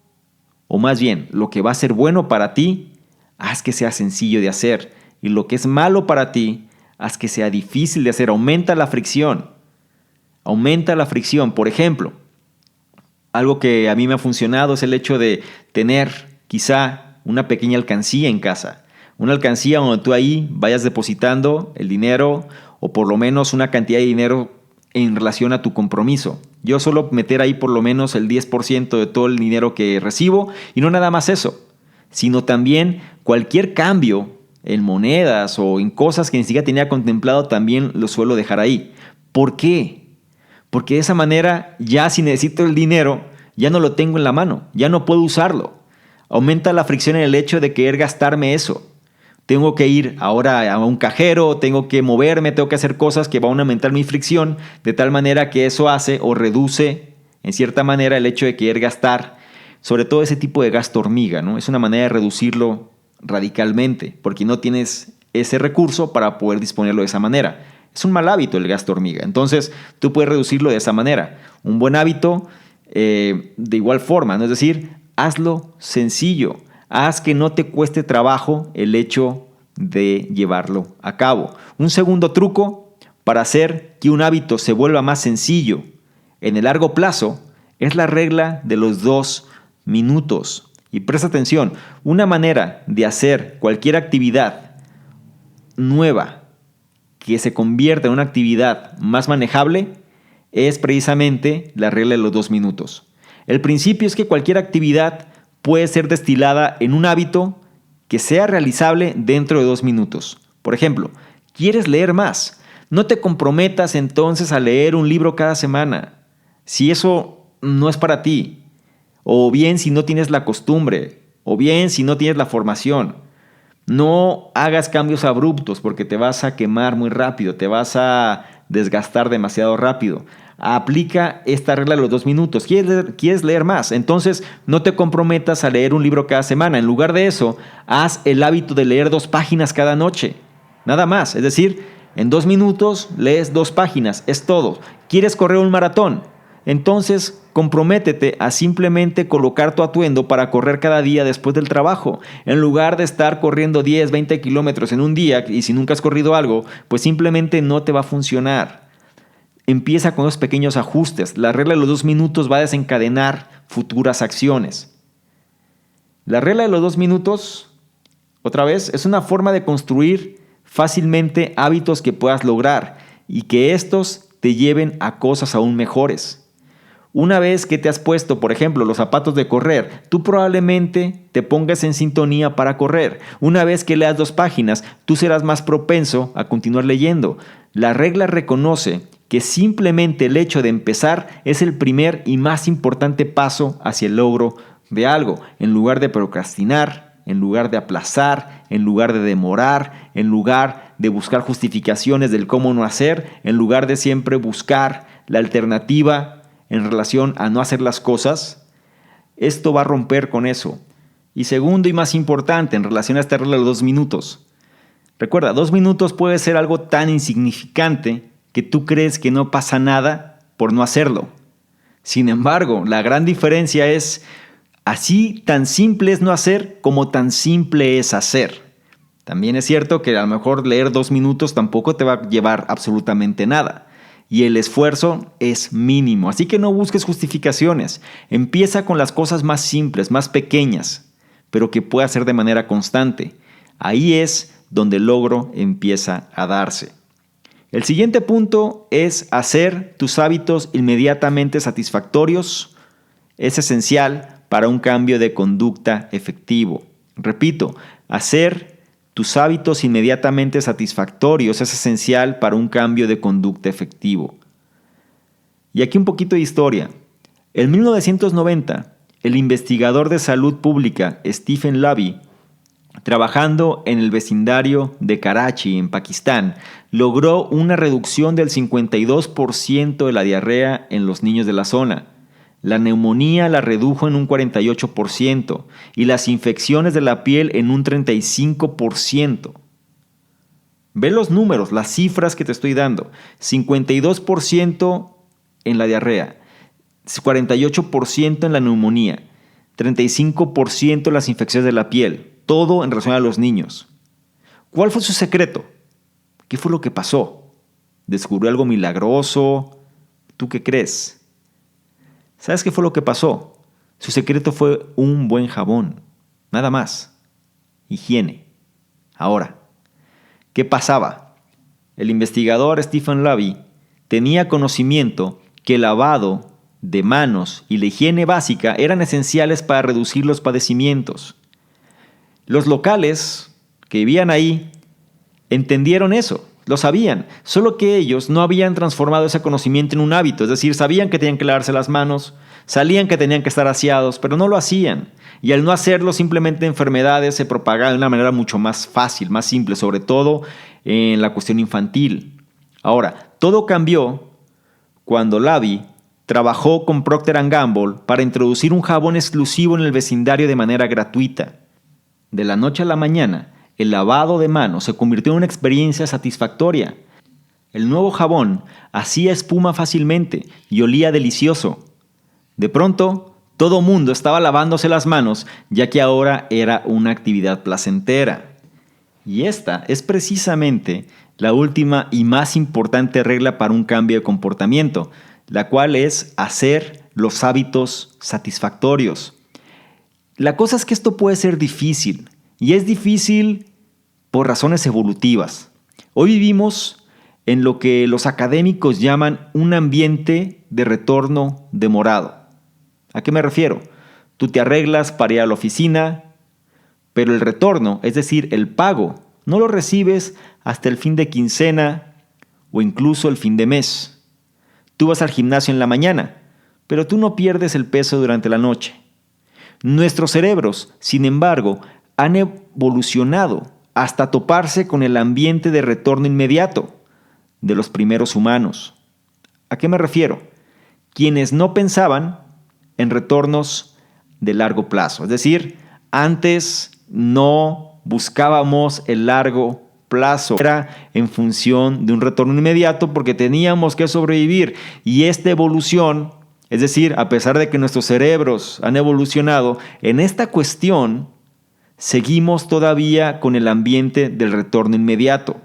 o más bien, lo que va a ser bueno para ti, haz que sea sencillo de hacer. y lo que es malo para ti, haz que sea difícil de hacer. Aumenta la fricción. Aumenta la fricción. Por ejemplo, algo que a mí me ha funcionado es el hecho de tener quizá una pequeña alcancía en casa. Una alcancía donde tú ahí vayas depositando el dinero o por lo menos una cantidad de dinero en relación a tu compromiso. Yo suelo meter ahí por lo menos el 10% de todo el dinero que recibo y no nada más eso, sino también cualquier cambio en monedas o en cosas que ni siquiera tenía contemplado también lo suelo dejar ahí. ¿Por qué? Porque de esa manera ya si necesito el dinero ya no lo tengo en la mano, ya no puedo usarlo. Aumenta la fricción en el hecho de querer gastarme eso. Tengo que ir ahora a un cajero, tengo que moverme, tengo que hacer cosas que van a aumentar mi fricción, de tal manera que eso hace o reduce, en cierta manera, el hecho de querer gastar, sobre todo ese tipo de gasto hormiga, ¿no? Es una manera de reducirlo radicalmente, porque no tienes ese recurso para poder disponerlo de esa manera. Es un mal hábito el gasto hormiga, entonces tú puedes reducirlo de esa manera. Un buen hábito de igual forma, ¿no? Es decir, hazlo sencillo. Haz que no te cueste trabajo el hecho de llevarlo a cabo. Un segundo truco para hacer que un hábito se vuelva más sencillo en el largo plazo es la regla de los 2 minutos. Y presta atención, una manera de hacer cualquier actividad nueva que se convierta en una actividad más manejable es precisamente la regla de los 2 minutos. El principio es que cualquier actividad puede ser destilada en un hábito que sea realizable dentro de 2 minutos. Por ejemplo, ¿quieres leer más? No te comprometas entonces a leer un libro cada semana, si eso no es para ti, o bien si no tienes la costumbre, o bien si no tienes la formación. No hagas cambios abruptos porque te vas a quemar muy rápido, te vas a desgastar demasiado rápido. Aplica esta regla de los 2 minutos. ¿Quieres leer más? Entonces no te comprometas a leer un libro cada semana. En lugar de eso, haz el hábito de leer 2 páginas cada noche. Nada más. Es decir, en 2 minutos lees 2 páginas. Es todo. ¿Quieres correr un maratón? Entonces comprométete a simplemente colocar tu atuendo para correr cada día después del trabajo. En lugar de estar corriendo 10, 20 kilómetros en un día y si nunca has corrido algo, pues simplemente no te va a funcionar. Empieza con los pequeños ajustes. La regla de los 2 minutos va a desencadenar futuras acciones. La regla de los 2 minutos, otra vez, es una forma de construir fácilmente hábitos que puedas lograr y que estos te lleven a cosas aún mejores. Una vez que te has puesto, por ejemplo, los zapatos de correr, tú probablemente te pongas en sintonía para correr. Una vez que leas 2 páginas, tú serás más propenso a continuar leyendo. La regla reconoce que simplemente el hecho de empezar es el primer y más importante paso hacia el logro de algo. En lugar de procrastinar, en lugar de aplazar, en lugar de demorar, en lugar de buscar justificaciones del cómo no hacer, en lugar de siempre buscar la alternativa en relación a no hacer las cosas, esto va a romper con eso. Y segundo y más importante, en relación a esta regla de los 2 minutos. Recuerda, 2 minutos puede ser algo tan insignificante que tú crees que no pasa nada por no hacerlo. Sin embargo, la gran diferencia es, así tan simple es no hacer como tan simple es hacer. También es cierto que a lo mejor leer 2 minutos tampoco te va a llevar absolutamente nada. Y el esfuerzo es mínimo. Así que no busques justificaciones. Empieza con las cosas más simples, más pequeñas, pero que puedas hacer de manera constante. Ahí es donde el logro empieza a darse. El siguiente punto es hacer tus hábitos inmediatamente satisfactorios. Es esencial para un cambio de conducta efectivo. Repito, hacer tus hábitos inmediatamente satisfactorios es esencial para un cambio de conducta efectivo. Y aquí un poquito de historia. En 1990, el investigador de salud pública Stephen Lavie, trabajando en el vecindario de Karachi, en Pakistán, logró una reducción del 52% de la diarrea en los niños de la zona. La neumonía la redujo en un 48% y las infecciones de la piel en un 35%. Ve los números, las cifras que te estoy dando. 52% en la diarrea, 48% en la neumonía, 35% en las infecciones de la piel. Todo en relación a los niños. ¿Cuál fue su secreto? ¿Qué fue lo que pasó? ¿Descubrió algo milagroso? ¿Tú qué crees? ¿Sabes qué fue lo que pasó? Su secreto fue un buen jabón. Nada más. Higiene. Ahora, ¿qué pasaba? El investigador Stephen Lavie tenía conocimiento que el lavado de manos y la higiene básica eran esenciales para reducir los padecimientos. Los locales que vivían ahí entendieron eso, lo sabían, solo que ellos no habían transformado ese conocimiento en un hábito, es decir, sabían que tenían que lavarse las manos, sabían que tenían que estar aseados, pero no lo hacían. Y al no hacerlo, simplemente enfermedades se propagaban de una manera mucho más fácil, más simple, sobre todo en la cuestión infantil. Ahora, todo cambió cuando Lavie trabajó con Procter & Gamble para introducir un jabón exclusivo en el vecindario de manera gratuita. De la noche a la mañana, el lavado de manos se convirtió en una experiencia satisfactoria. El nuevo jabón hacía espuma fácilmente y olía delicioso. De pronto, todo mundo estaba lavándose las manos, ya que ahora era una actividad placentera. Y esta es precisamente la última y más importante regla para un cambio de comportamiento, la cual es hacer los hábitos satisfactorios. La cosa es que esto puede ser difícil, y es difícil por razones evolutivas. Hoy vivimos en lo que los académicos llaman un ambiente de retorno demorado. ¿A qué me refiero? Tú te arreglas para ir a la oficina, pero el retorno, es decir, el pago, no lo recibes hasta el fin de quincena o incluso el fin de mes. Tú vas al gimnasio en la mañana, pero tú no pierdes el peso durante la noche. Nuestros cerebros, sin embargo, han evolucionado hasta toparse con el ambiente de retorno inmediato de los primeros humanos. ¿A qué me refiero? Quienes no pensaban en retornos de largo plazo. Es decir, antes no buscábamos el largo plazo. Era en función de un retorno inmediato porque teníamos que sobrevivir. Y esta evolución, es decir, a pesar de que nuestros cerebros han evolucionado, en esta cuestión seguimos todavía con el ambiente del retorno inmediato.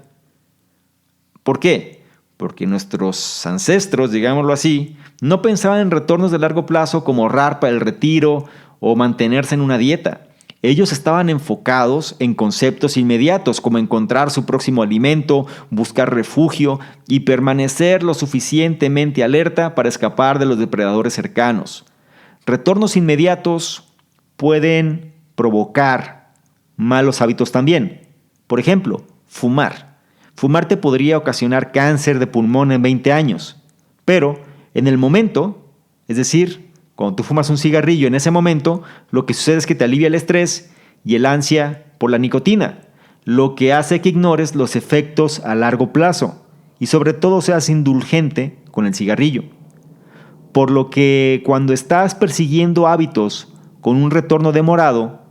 ¿Por qué? Porque nuestros ancestros, digámoslo así, no pensaban en retornos de largo plazo como ahorrar para el retiro o mantenerse en una dieta. Ellos estaban enfocados en conceptos inmediatos como encontrar su próximo alimento, buscar refugio y permanecer lo suficientemente alerta para escapar de los depredadores cercanos. Retornos inmediatos pueden provocar malos hábitos también. Por ejemplo, fumar. Fumar te podría ocasionar cáncer de pulmón en 20 años, pero en el momento, es decir, cuando tú fumas un cigarrillo, en ese momento, lo que sucede es que te alivia el estrés y el ansia por la nicotina, lo que hace que ignores los efectos a largo plazo y sobre todo seas indulgente con el cigarrillo. Por lo que cuando estás persiguiendo hábitos con un retorno demorado,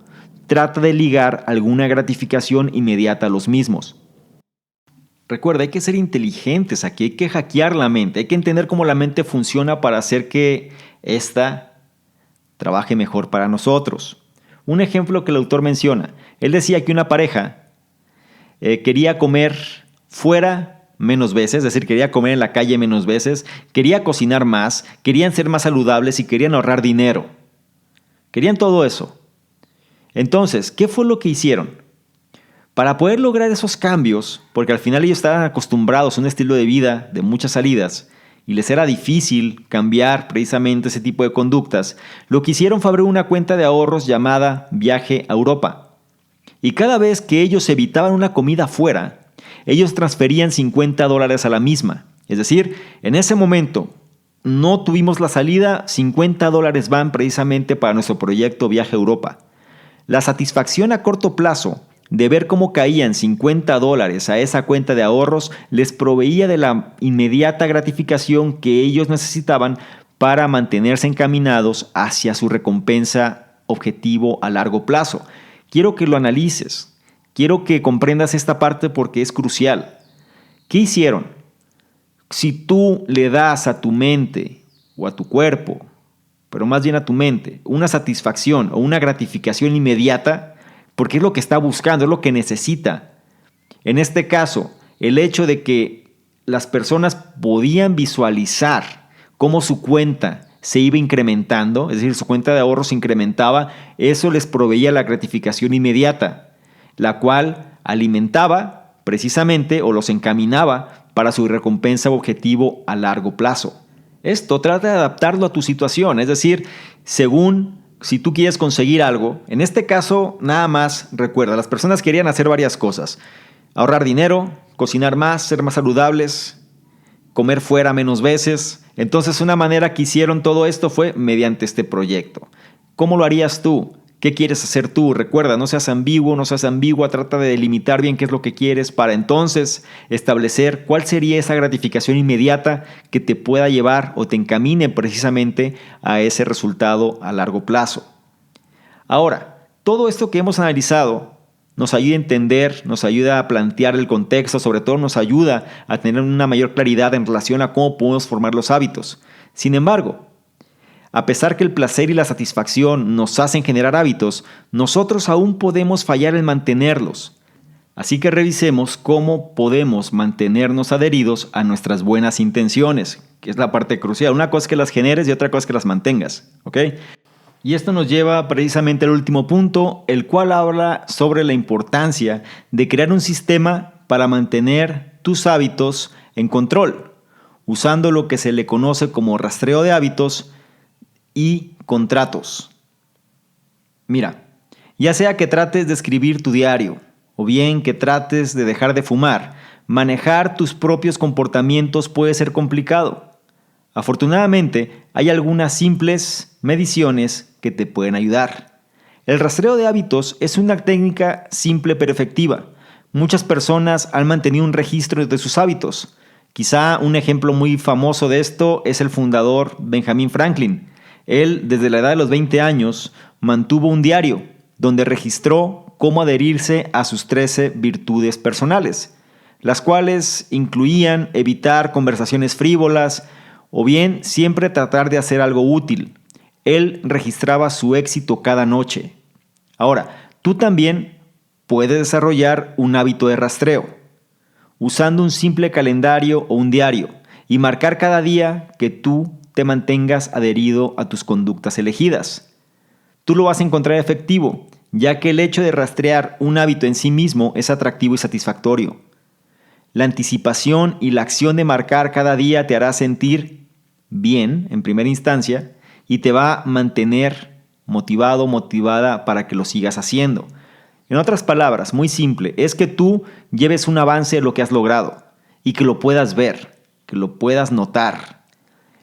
trata de ligar alguna gratificación inmediata a los mismos. Recuerda, hay que ser inteligentes aquí, hay que hackear la mente, hay que entender cómo la mente funciona para hacer que ésta trabaje mejor para nosotros. Un ejemplo que el autor menciona, él decía que una pareja quería comer fuera menos veces, es decir, quería comer en la calle menos veces, quería cocinar más, querían ser más saludables y querían ahorrar dinero. Querían todo eso. Entonces, ¿qué fue lo que hicieron? Para poder lograr esos cambios, porque al final ellos estaban acostumbrados a un estilo de vida de muchas salidas y les era difícil cambiar precisamente ese tipo de conductas, lo que hicieron fue abrir una cuenta de ahorros llamada Viaje a Europa. Y cada vez que ellos evitaban una comida fuera, ellos transferían $50 a la misma. Es decir, en ese momento no tuvimos la salida, $50 van precisamente para nuestro proyecto Viaje a Europa. La satisfacción a corto plazo de ver cómo caían $50 a esa cuenta de ahorros les proveía de la inmediata gratificación que ellos necesitaban para mantenerse encaminados hacia su recompensa objetivo a largo plazo. Quiero que lo analices, quiero que comprendas esta parte porque es crucial. ¿Qué hicieron? Si tú le das a tu mente o a tu cuerpo, pero más bien a tu mente, una satisfacción o una gratificación inmediata, porque es lo que está buscando, es lo que necesita. En este caso, el hecho de que las personas podían visualizar cómo su cuenta se iba incrementando, es decir, su cuenta de ahorro se incrementaba, eso les proveía la gratificación inmediata, la cual alimentaba precisamente o los encaminaba para su recompensa o objetivo a largo plazo. Esto trata de adaptarlo a tu situación, es decir, según si tú quieres conseguir algo, en este caso nada más recuerda, las personas querían hacer varias cosas: ahorrar dinero, cocinar más, ser más saludables, comer fuera menos veces. Entonces, una manera que hicieron todo esto fue mediante este proyecto. ¿Cómo lo harías tú? ¿Qué quieres hacer tú? Recuerda, no seas ambiguo, no seas ambigua, trata de delimitar bien qué es lo que quieres para entonces establecer cuál sería esa gratificación inmediata que te pueda llevar o te encamine precisamente a ese resultado a largo plazo. Ahora, todo esto que hemos analizado nos ayuda a entender, nos ayuda a plantear el contexto, sobre todo nos ayuda a tener una mayor claridad en relación a cómo podemos formar los hábitos. Sin embargo, a pesar que el placer y la satisfacción nos hacen generar hábitos, nosotros aún podemos fallar en mantenerlos. Así que revisemos cómo podemos mantenernos adheridos a nuestras buenas intenciones, que es la parte crucial. Una cosa es que las generes y otra cosa es que las mantengas, ¿ok? Y esto nos lleva precisamente al último punto, el cual habla sobre la importancia de crear un sistema para mantener tus hábitos en control, usando lo que se le conoce como rastreo de hábitos y contratos. Mira, ya sea que trates de escribir tu diario o bien que trates de dejar de fumar, manejar tus propios comportamientos puede ser complicado. Afortunadamente, hay algunas simples mediciones que te pueden ayudar. El rastreo de hábitos es una técnica simple pero efectiva. Muchas personas han mantenido un registro de sus hábitos. Quizá un ejemplo muy famoso de esto es el fundador Benjamin Franklin. Él, desde la edad de los 20 años, mantuvo un diario donde registró cómo adherirse a sus 13 virtudes personales, las cuales incluían evitar conversaciones frívolas o bien siempre tratar de hacer algo útil. Él registraba su éxito cada noche. Ahora, tú también puedes desarrollar un hábito de rastreo, usando un simple calendario o un diario, y marcar cada día que tú te mantengas adherido a tus conductas elegidas. Tú lo vas a encontrar efectivo, ya que el hecho de rastrear un hábito en sí mismo es atractivo y satisfactorio. La anticipación y la acción de marcar cada día te hará sentir bien en primera instancia y te va a mantener motivado, motivada para que lo sigas haciendo. En otras palabras, muy simple, es que tú lleves un avance de lo que has logrado y que lo puedas ver, que lo puedas notar.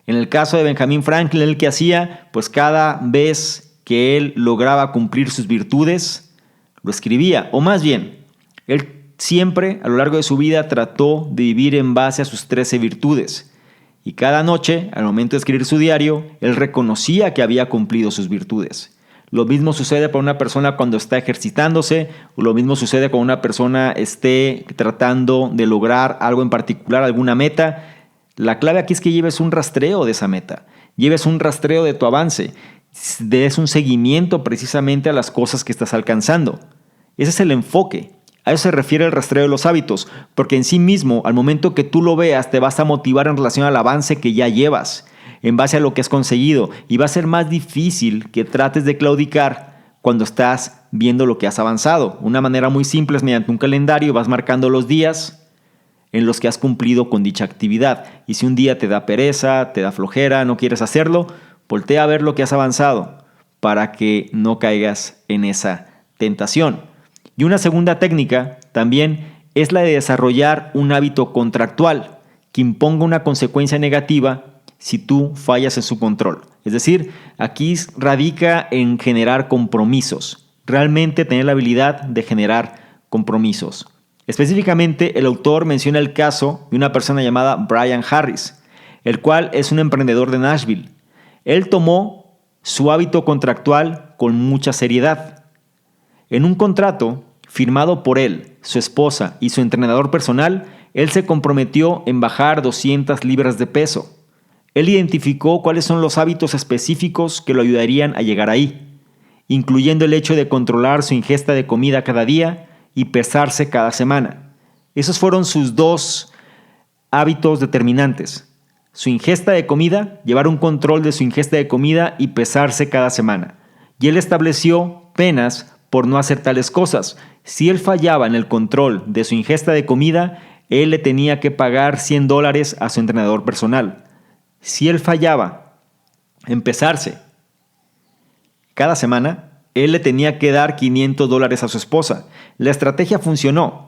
En el caso de Benjamin Franklin, ¿el que hacía? Pues cada vez que él lograba cumplir sus virtudes, lo escribía. O más bien, él siempre a lo largo de su vida trató de vivir en base a sus 13 virtudes. Y cada noche, al momento de escribir su diario, él reconocía que había cumplido sus virtudes. Lo mismo sucede para una persona cuando está ejercitándose, o lo mismo sucede cuando una persona esté tratando de lograr algo en particular, alguna meta. La clave aquí es que lleves un rastreo de esa meta, lleves un rastreo de tu avance, des un seguimiento precisamente a las cosas que estás alcanzando. Ese es el enfoque. A eso se refiere el rastreo de los hábitos, porque en sí mismo, al momento que tú lo veas, te vas a motivar en relación al avance que ya llevas, en base a lo que has conseguido, y va a ser más difícil que trates de claudicar cuando estás viendo lo que has avanzado. Una manera muy simple es mediante un calendario, vas marcando los días en los que has cumplido con dicha actividad. Y si un día te da pereza, te da flojera, no quieres hacerlo, voltea a ver lo que has avanzado para que no caigas en esa tentación. Y una segunda técnica también es la de desarrollar un hábito contractual que imponga una consecuencia negativa si tú fallas en su control. Es decir, aquí radica en generar compromisos, realmente tener la habilidad de generar compromisos. Específicamente, el autor menciona el caso de una persona llamada Brian Harris, el cual es un emprendedor de Nashville. Él tomó su hábito contractual con mucha seriedad. En un contrato firmado por él, su esposa y su entrenador personal, él se comprometió en bajar 200 libras de peso. Él identificó cuáles son los hábitos específicos que lo ayudarían a llegar ahí, incluyendo el hecho de controlar su ingesta de comida cada día y pesarse cada semana. Esos fueron sus dos hábitos determinantes. Su ingesta de comida, llevar un control de su ingesta de comida y pesarse cada semana. Y él estableció penas por no hacer tales cosas. Si él fallaba en el control de su ingesta de comida, él le tenía que pagar $100 a su entrenador personal. Si él fallaba en pesarse cada semana, él le tenía que dar $500 a su esposa. La estrategia funcionó,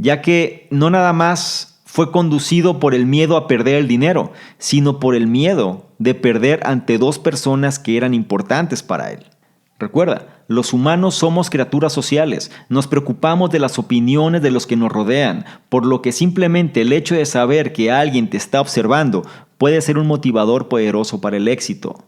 ya que no nada más fue conducido por el miedo a perder el dinero, sino por el miedo de perder ante dos personas que eran importantes para él. Recuerda, los humanos somos criaturas sociales, nos preocupamos de las opiniones de los que nos rodean, por lo que simplemente el hecho de saber que alguien te está observando puede ser un motivador poderoso para el éxito.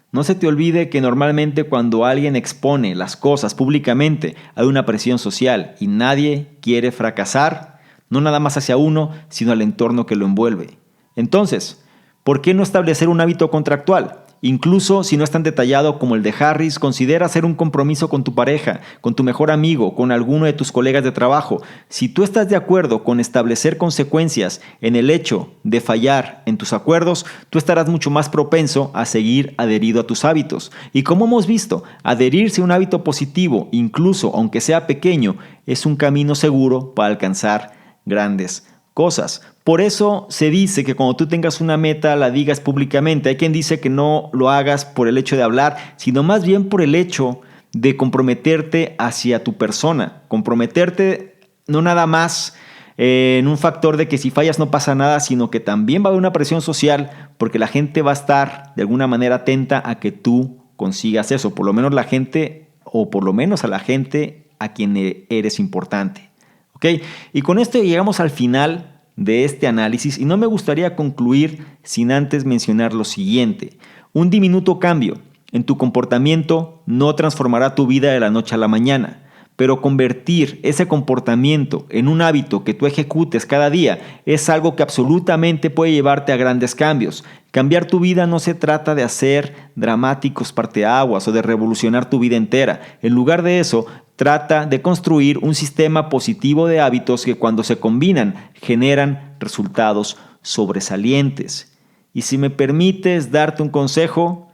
No se te olvide que normalmente cuando alguien expone las cosas públicamente hay una presión social y nadie quiere fracasar, no nada más hacia uno, sino al entorno que lo envuelve. Entonces, ¿por qué no establecer un hábito contractual? Incluso si no es tan detallado como el de Harris, considera hacer un compromiso con tu pareja, con tu mejor amigo, con alguno de tus colegas de trabajo. Si tú estás de acuerdo con establecer consecuencias en el hecho de fallar en tus acuerdos, tú estarás mucho más propenso a seguir adherido a tus hábitos. Y como hemos visto, adherirse a un hábito positivo, incluso aunque sea pequeño, es un camino seguro para alcanzar grandes cosas. Por eso se dice que cuando tú tengas una meta la digas públicamente. Hay quien dice que no lo hagas por el hecho de hablar, sino más bien por el hecho de comprometerte hacia tu persona. Comprometerte no nada más en un factor de que si fallas no pasa nada, sino que también va a haber una presión social porque la gente va a estar de alguna manera atenta a que tú consigas eso. Por lo menos la gente, o por lo menos a la gente a quien eres importante. ¿Ok? Y con esto llegamos al final de este análisis y no me gustaría concluir sin antes mencionar lo siguiente. Un diminuto cambio en tu comportamiento no transformará tu vida de la noche a la mañana, pero convertir ese comportamiento en un hábito que tú ejecutes cada día es algo que absolutamente puede llevarte a grandes cambios. Cambiar tu vida no se trata de hacer dramáticos parteaguas o de revolucionar tu vida entera. En lugar de eso, trata de construir un sistema positivo de hábitos que cuando se combinan generan resultados sobresalientes. Y si me permites darte un consejo,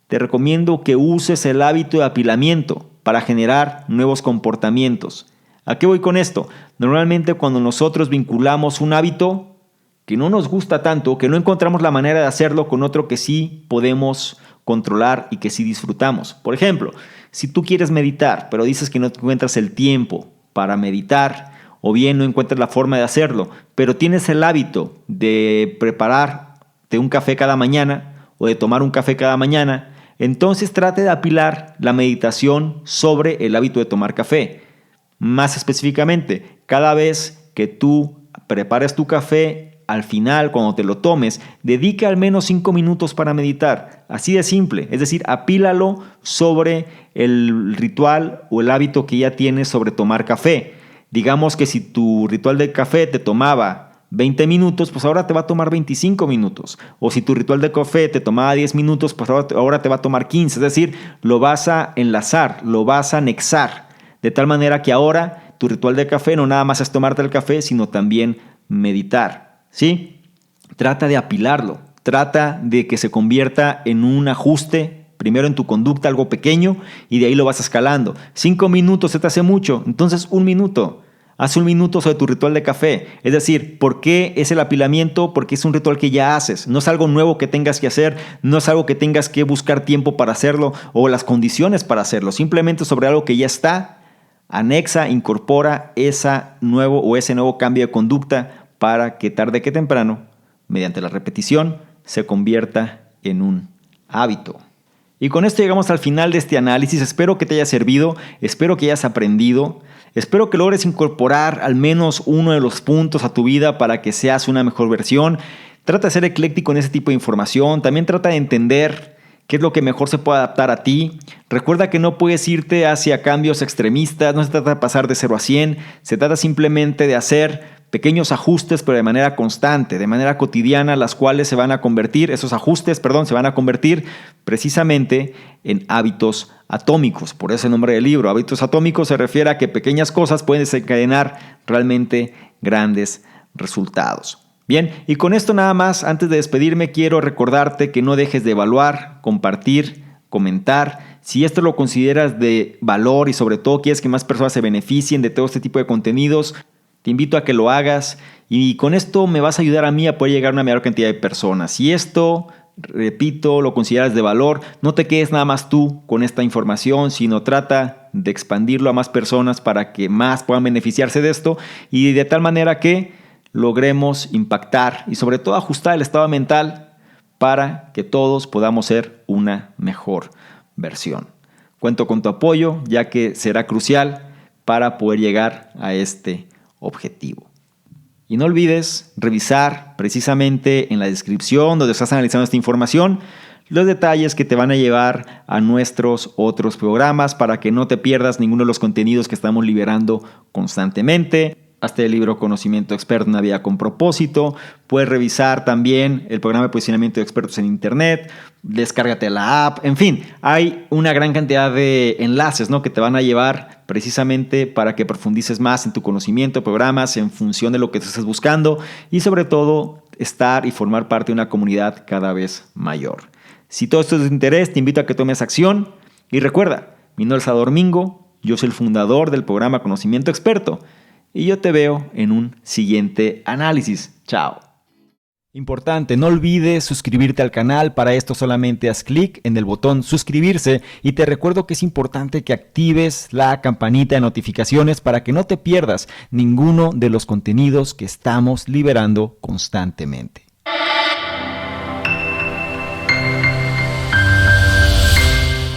te recomiendo que uses el hábito de apilamiento para generar nuevos comportamientos. ¿A qué voy con esto? Normalmente cuando nosotros vinculamos un hábito que no nos gusta tanto, que no encontramos la manera de hacerlo con otro que sí podemos controlar y que sí disfrutamos. Por ejemplo, si tú quieres meditar, pero dices que no encuentras el tiempo para meditar, o bien no encuentras la forma de hacerlo, pero tienes el hábito de prepararte un café cada mañana o de tomar un café cada mañana, entonces trate de apilar la meditación sobre el hábito de tomar café. Más específicamente, cada vez que tú prepares tu café, al final, cuando te lo tomes, dedica al menos 5 minutos para meditar. Así de simple. Es decir, apílalo sobre el ritual o el hábito que ya tienes sobre tomar café. Digamos que si tu ritual de café te tomaba 20 minutos, pues ahora te va a tomar 25 minutos. O si tu ritual de café te tomaba 10 minutos, pues ahora te va a tomar 15. Es decir, lo vas a enlazar, lo vas a anexar. De tal manera que ahora tu ritual de café no nada más es tomarte el café, sino también meditar. ¿Sí? Trata de apilarlo, trata de que se convierta en un ajuste, primero en tu conducta, algo pequeño, y de ahí lo vas escalando. 5 minutos se te hace mucho, entonces 1 minuto. Haz 1 minuto sobre tu ritual de café. Es decir, ¿por qué es el apilamiento? Porque es un ritual que ya haces. No es algo nuevo que tengas que hacer, no es algo que tengas que buscar tiempo para hacerlo o las condiciones para hacerlo. Simplemente sobre algo que ya está, anexa, incorpora ese nuevo cambio de conducta para que tarde que temprano, mediante la repetición, se convierta en un hábito. Y con esto llegamos al final de este análisis. Espero que te haya servido, espero que hayas aprendido, espero que logres incorporar al menos uno de los puntos a tu vida para que seas una mejor versión. Trata de ser ecléctico en ese tipo de información, también trata de entender qué es lo que mejor se puede adaptar a ti. Recuerda que no puedes irte hacia cambios extremistas, no se trata de pasar de 0 a 100, se trata simplemente de hacer pequeños ajustes, pero de manera constante, de manera cotidiana, esos ajustes se van a convertir precisamente en hábitos atómicos, por ese nombre del libro. Hábitos atómicos se refiere a que pequeñas cosas pueden desencadenar realmente grandes resultados. Bien, y con esto nada más, antes de despedirme, quiero recordarte que no dejes de evaluar, compartir, comentar. Si esto lo consideras de valor y sobre todo quieres que más personas se beneficien de todo este tipo de contenidos, te invito a que lo hagas y con esto me vas a ayudar a mí a poder llegar a una mayor cantidad de personas. Si esto, repito, lo consideras de valor, no te quedes nada más tú con esta información, sino trata de expandirlo a más personas para que más puedan beneficiarse de esto y de tal manera que logremos impactar y sobre todo ajustar el estado mental para que todos podamos ser una mejor versión. Cuento con tu apoyo, ya que será crucial para poder llegar a este objetivo. Y no olvides revisar precisamente en la descripción donde estás analizando esta información los detalles que te van a llevar a nuestros otros programas para que no te pierdas ninguno de los contenidos que estamos liberando constantemente. Hazte el libro Conocimiento Experto, una vida con propósito. Puedes revisar también el programa de posicionamiento de expertos en internet. Descárgate la app. En fin, hay una gran cantidad de enlaces, ¿no?, que te van a llevar precisamente para que profundices más en tu conocimiento, programas en función de lo que te estés buscando y sobre todo estar y formar parte de una comunidad cada vez mayor. Si todo esto es de interés, te invito a que tomes acción y recuerda, mi nombre es Salvador Mingo, yo soy el fundador del programa Conocimiento Experto. Y yo te veo en un siguiente análisis. Chao. Importante, no olvides suscribirte al canal. Para esto solamente haz clic en el botón suscribirse y te recuerdo que es importante que actives la campanita de notificaciones para que no te pierdas ninguno de los contenidos que estamos liberando constantemente.